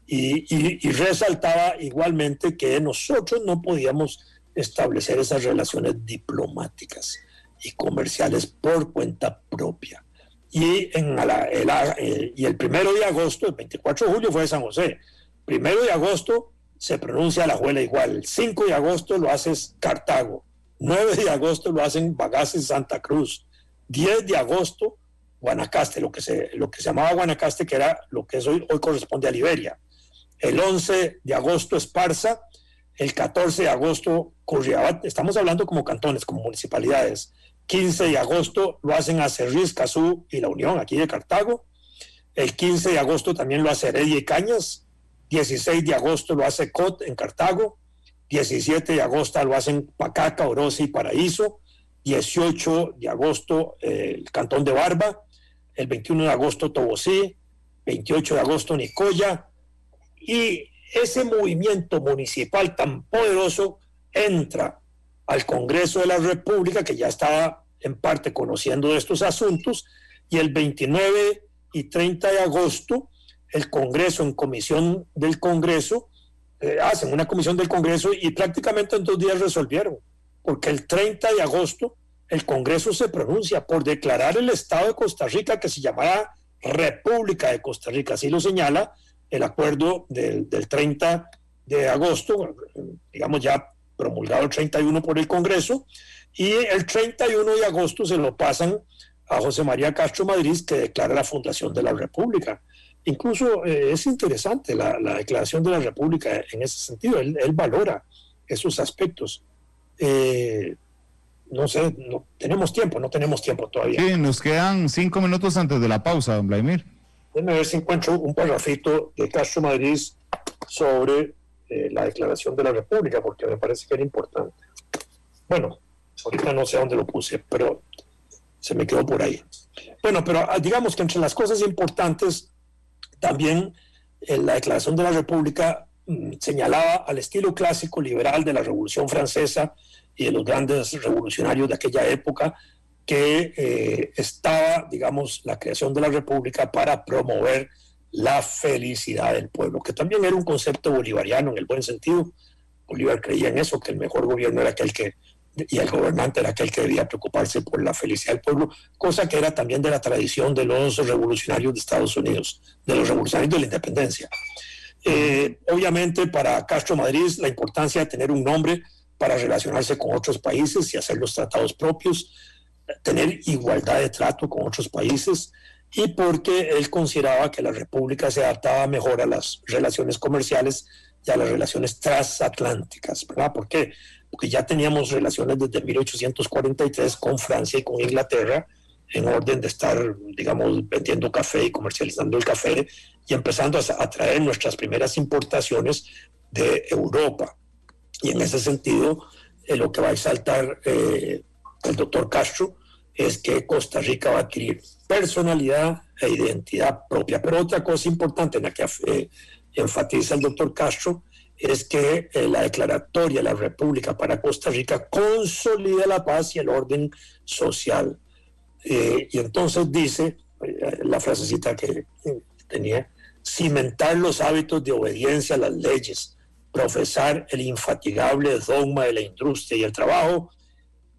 y resaltaba igualmente que nosotros no podíamos establecer esas relaciones diplomáticas y comerciales por cuenta propia. Y el 1 de agosto, el 24 de julio fue de San José. 1 de agosto se pronuncia Alajuela igual. El 5 de agosto lo hace Cartago. 9 de agosto lo hacen Bagaces y Santa Cruz. 10 de agosto, Guanacaste, lo que se llamaba Guanacaste, que era lo que hoy corresponde a Liberia. El 11 de agosto Esparza. El 14 de agosto Curriabat. Estamos hablando como cantones, como municipalidades. 15 de agosto lo hacen Acerrí, Cazú y La Unión, aquí de Cartago. El 15 de agosto también lo hace Heredia y Cañas. 16 de agosto lo hace Cot en Cartago. 17 de agosto lo hacen Pacaca, Orosi y Paraíso. 18 de agosto el Cantón de Barba. El 21 de agosto Tobosí. 28 de agosto Nicoya. Y ese movimiento municipal tan poderoso entra al Congreso de la República, que ya estaba en parte conociendo de estos asuntos, y el 29 y 30 de agosto el Congreso, en comisión del Congreso, hacen una comisión del Congreso y prácticamente en 2 días resolvieron, porque el 30 de agosto el Congreso se pronuncia por declarar el Estado de Costa Rica, que se llamará República de Costa Rica, así lo señala el acuerdo del 30 de agosto, digamos ya promulgado el 31 por el Congreso, y el 31 de agosto se lo pasan a José María Castro Madrid, que declara la fundación de la República. incluso es interesante la Declaración de la República en ese sentido. Él valora esos aspectos. No sé, no tenemos tiempo todavía.
Sí, nos quedan 5 minutos antes de la pausa, don Vladimir.
Déjame ver si encuentro un parrafito de Castro Madrid sobre la Declaración de la República, porque me parece que era importante. Bueno, ahorita no sé dónde lo puse, pero se me quedó por ahí. Bueno, pero digamos que entre las cosas importantes, también la Declaración de la República señalaba al estilo clásico liberal de la Revolución Francesa y de los grandes revolucionarios de aquella época, que estaba, digamos, la creación de la República para promover la felicidad del pueblo, que también era un concepto bolivariano en el buen sentido. Bolívar creía en eso, que el mejor gobierno era aquel que, y el gobernante era aquel que debía preocuparse por la felicidad del pueblo, cosa que era también de la tradición de los revolucionarios de Estados Unidos, de los revolucionarios de la independencia. Obviamente para Castro Madrid la importancia de tener un nombre para relacionarse con otros países y hacer los tratados propios, tener igualdad de trato con otros países, y porque él consideraba que la República se adaptaba mejor a las relaciones comerciales y a las relaciones transatlánticas, ¿verdad? ¿Por qué? Porque ya teníamos relaciones desde 1843 con Francia y con Inglaterra, en orden de estar, digamos, vendiendo café y comercializando el café y empezando a traer nuestras primeras importaciones de Europa. Y en ese sentido, lo que va a exaltar el doctor Castro es que Costa Rica va a adquirir personalidad e identidad propia. Pero otra cosa importante en la que enfatiza el doctor Castro es que la declaratoria de la República para Costa Rica consolida la paz y el orden social. Y entonces dice, la frasecita que tenía, cimentar los hábitos de obediencia a las leyes, profesar el infatigable dogma de la industria y el trabajo,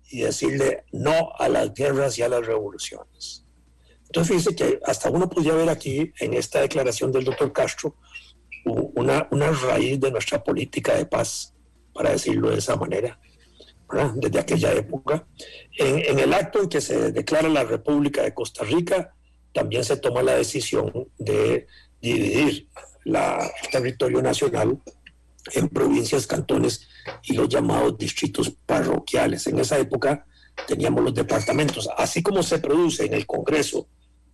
y decirle no a las guerras y a las revoluciones. Entonces fíjese que hasta uno podía ver aquí, en esta declaración del doctor Castro, una raíz de nuestra política de paz, para decirlo de esa manera, ¿verdad? Desde aquella época. En el acto en que se declara la República de Costa Rica, también se toma la decisión de dividir el territorio nacional en provincias, cantones y los llamados distritos parroquiales. En esa época teníamos los departamentos. Así como se produce en el Congreso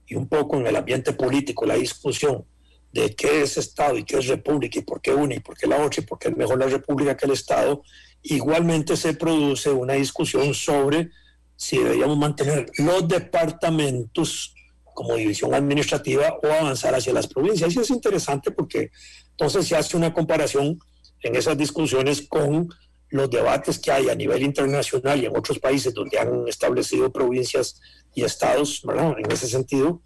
y un poco en el ambiente político la discusión de qué es Estado y qué es República y por qué una y por qué la otra y por qué es mejor la República que el Estado, igualmente se produce una discusión sobre si deberíamos mantener los departamentos como división administrativa o avanzar hacia las provincias. Y es interesante porque entonces se hace una comparación en esas discusiones con los debates que hay a nivel internacional y en otros países donde han establecido provincias y estados, ¿verdad? En ese sentido,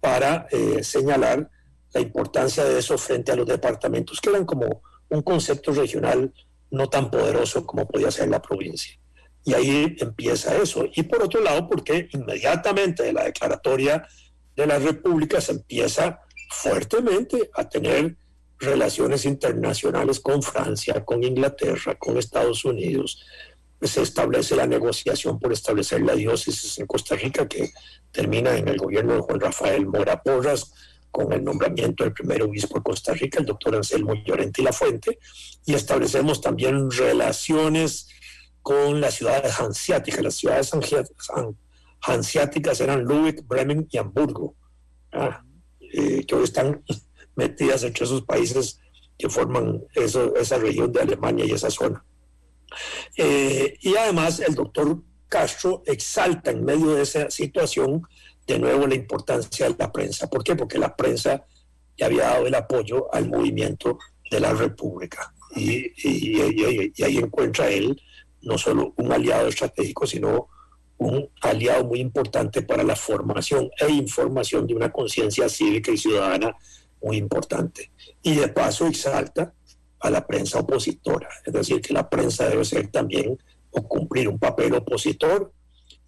para señalar la importancia de eso frente a los departamentos, que eran como un concepto regional no tan poderoso como podía ser la provincia. Y ahí empieza eso. Y por otro lado, porque inmediatamente de la declaratoria de la República se empieza fuertemente a tener relaciones internacionales con Francia, con Inglaterra, con Estados Unidos. Se establece la negociación por establecer la diócesis en Costa Rica, que termina en el gobierno de Juan Rafael Mora Porras, con el nombramiento del primer obispo de Costa Rica, el doctor Anselmo Llorente y Lafuente, y establecemos también relaciones con las ciudades hanseáticas. Las ciudades hanseáticas eran Lübeck, Bremen y Hamburgo, que hoy están metidas entre esos países que forman esa región de Alemania y esa zona. Y además el doctor Castro exalta en medio de esa situación de nuevo la importancia de la prensa. ¿Por qué? Porque la prensa le había dado el apoyo al movimiento de la República. Y ahí encuentra él no solo un aliado estratégico, sino un aliado muy importante para la formación e información de una conciencia cívica y ciudadana muy importante. Y de paso exalta a la prensa opositora, es decir, que la prensa debe ser también o cumplir un papel opositor,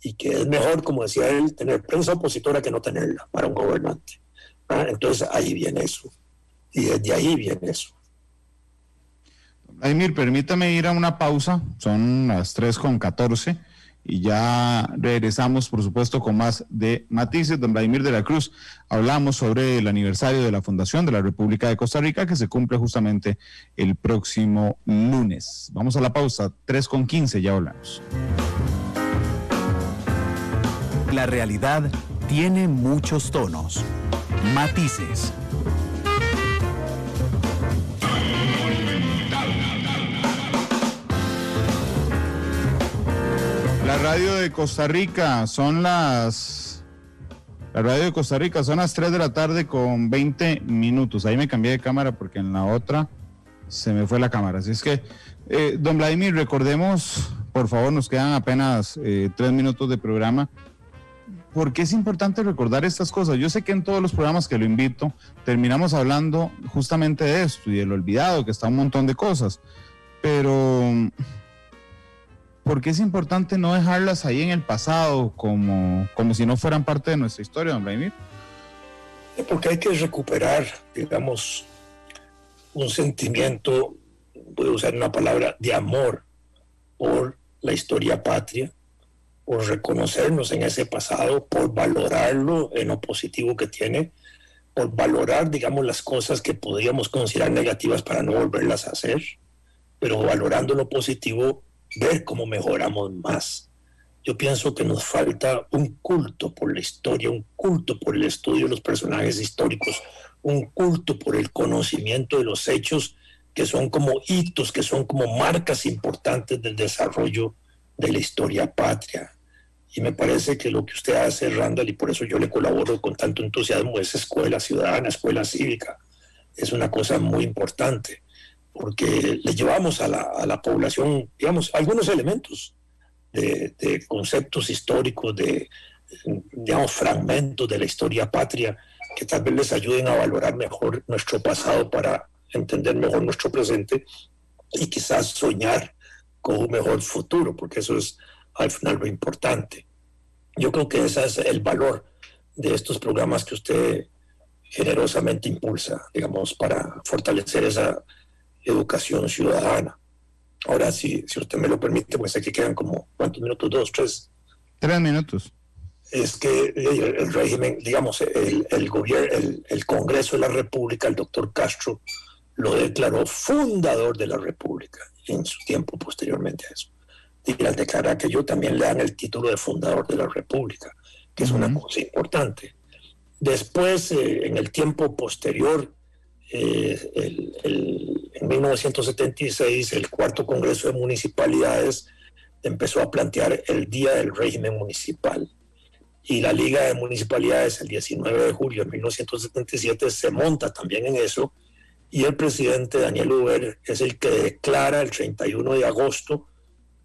y que es mejor, como decía él, tener prensa opositora que no tenerla para un gobernante. Entonces ahí viene eso, y desde ahí viene eso.
Vladimir, permítame ir a una pausa, son las 3:14, y ya regresamos, por supuesto, con más de matices. Don Vladimir de la Cruz, hablamos sobre el aniversario de la fundación de la República de Costa Rica, que se cumple justamente el próximo lunes. Vamos a la pausa, 3:15, ya hablamos.
La realidad tiene muchos tonos, matices.
La radio de Costa Rica son las 3 de la tarde con 20 minutos. Ahí me cambié de cámara porque en la otra se me fue la cámara. Así es que, don Vladimir, recordemos, por favor, nos quedan apenas 3 minutos de programa. ¿Por qué es importante recordar estas cosas? Yo sé que en todos los programas que lo invito terminamos hablando justamente de esto y de lo olvidado, que está un montón de cosas, pero ¿por qué es importante no dejarlas ahí en el pasado como si no fueran parte de nuestra historia, don Vladimir?
Porque hay que recuperar, digamos, un sentimiento, voy a usar una palabra, de amor por la historia patria, por reconocernos en ese pasado, por valorarlo en lo positivo que tiene, por valorar, digamos, las cosas que podríamos considerar negativas para no volverlas a hacer, pero valorando lo positivo, ver cómo mejoramos más. Yo pienso que nos falta un culto por la historia, un culto por el estudio de los personajes históricos, un culto por el conocimiento de los hechos que son como hitos, que son como marcas importantes del desarrollo de la historia patria. Y me parece que lo que usted hace, Randall, y por eso yo le colaboro con tanto entusiasmo, es escuela ciudadana, escuela cívica. Es una cosa muy importante, porque le llevamos a la población, digamos, algunos elementos de conceptos históricos, digamos, fragmentos de la historia patria, que tal vez les ayuden a valorar mejor nuestro pasado para entender mejor nuestro presente y quizás soñar con un mejor futuro, porque eso es al final lo importante. Yo creo que ese es el valor de estos programas que usted generosamente impulsa, digamos, para fortalecer esa educación ciudadana. Ahora, si usted me lo permite, pues aquí quedan como, ¿cuántos minutos? 2, 3.
3 minutos.
Es que el régimen, digamos, el Congreso de la República, el doctor Castro, lo declaró fundador de la República en su tiempo posteriormente a eso. Y al declarar que yo también le dan el título de fundador de la República, que es una cosa importante. Después, en el tiempo posterior, en 1976, el cuarto Congreso de Municipalidades empezó a plantear el Día del Régimen Municipal. Y la Liga de Municipalidades, el 19 de julio de 1977, se monta también en eso, y el presidente Daniel Hubert es el que declara el 31 de agosto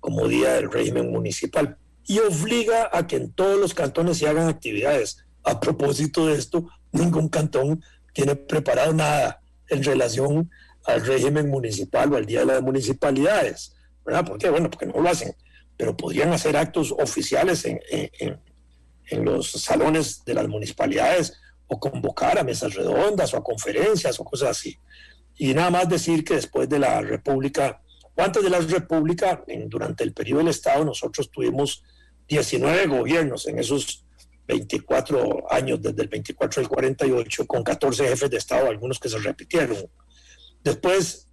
como Día del Régimen Municipal, y obliga a que en todos los cantones se hagan actividades. A propósito de esto, ningún cantón tiene preparado nada en relación al régimen municipal o al Día de las Municipalidades, ¿verdad? ¿Por qué? Bueno, porque no lo hacen, pero podrían hacer actos oficiales en los salones de las municipalidades, o convocar a mesas redondas o a conferencias o cosas así. Y nada más decir que después de la República, o antes de la República, durante el periodo del Estado, nosotros tuvimos 19 gobiernos en esos 24 años, desde el 24 al 48, con 14 jefes de Estado, algunos que se repitieron. Después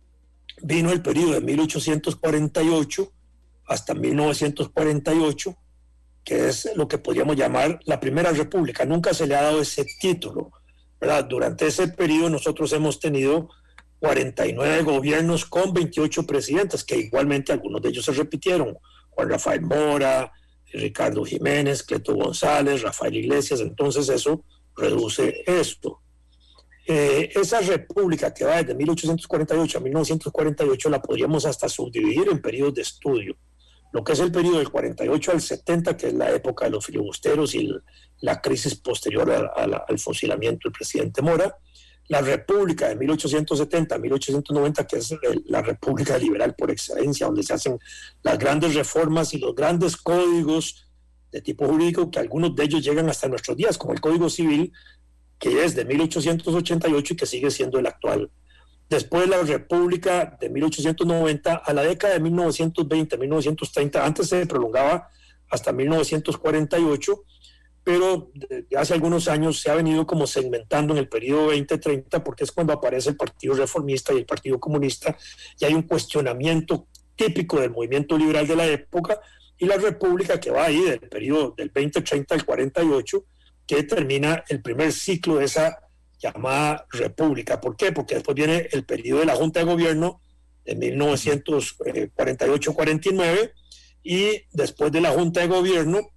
vino el periodo de 1848 hasta 1948, que es lo que podríamos llamar la Primera República. Nunca se le ha dado ese título, ¿verdad? Durante ese periodo nosotros hemos tenido 49 gobiernos con 28 presidentes, que igualmente algunos de ellos se repitieron. Juan Rafael Mora, Ricardo Jiménez, Cleto González, Rafael Iglesias. Entonces eso reduce esto. Esa república que va desde 1848 a 1948 la podríamos hasta subdividir en periodos de estudio. Lo que es el periodo del 48 al 70, que es la época de los filibusteros y la crisis posterior al fusilamiento del presidente Mora. La República de 1870 a 1890, que es la República liberal por excelencia, donde se hacen las grandes reformas y los grandes códigos de tipo jurídico, que algunos de ellos llegan hasta nuestros días, como el Código Civil, que es de 1888 y que sigue siendo el actual. Después la República de 1890 a la década de 1920, 1930, antes se prolongaba hasta 1948, pero desde hace algunos años se ha venido como segmentando en el periodo 2030, porque es cuando aparece el Partido Reformista y el Partido Comunista, y hay un cuestionamiento típico del movimiento liberal de la época, y la República que va ahí del periodo del 2030 al 48, que termina el primer ciclo de esa llamada República. ¿Por qué? Porque después viene el periodo de la Junta de Gobierno de 1948-49, y después de la Junta de Gobierno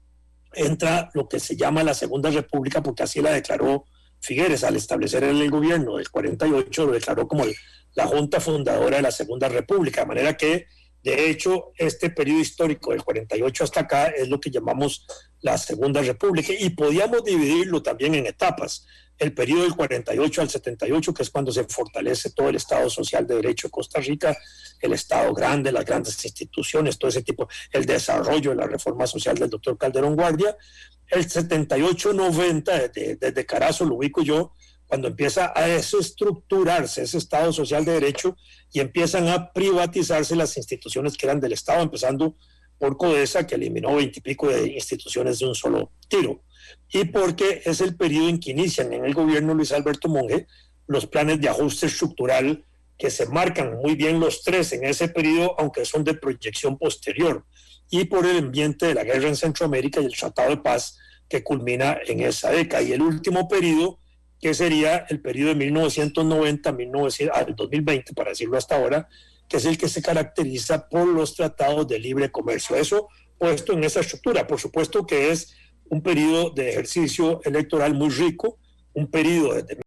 entra lo que se llama la Segunda República, porque así la declaró Figueres al establecer el gobierno del 48, lo declaró como la Junta Fundadora de la Segunda República, de manera que, de hecho, este periodo histórico del 48 hasta acá es lo que llamamos la Segunda República, y podíamos dividirlo también en etapas. El periodo del 48 al 78, que es cuando se fortalece todo el Estado Social de Derecho de Costa Rica, el Estado grande, las grandes instituciones, todo ese tipo, el desarrollo de la reforma social del doctor Calderón Guardia. El 78-90, desde Carazo lo ubico yo, cuando empieza a desestructurarse ese Estado Social de Derecho y empiezan a privatizarse las instituciones que eran del Estado, empezando por CODESA, que eliminó 20 y pico de instituciones de un solo tiro. Y porque es el periodo en que inician en el gobierno Luis Alberto Monge los planes de ajuste estructural, que se marcan muy bien los tres en ese periodo, aunque son de proyección posterior, y por el ambiente de la guerra en Centroamérica y el Tratado de Paz que culmina en esa década. Y el último periodo, que sería el periodo de 1990 al 2020, para decirlo hasta ahora, que es el que se caracteriza por los tratados de libre comercio. Eso puesto en esa estructura. Por supuesto que es un periodo de ejercicio electoral muy rico, un periodo desde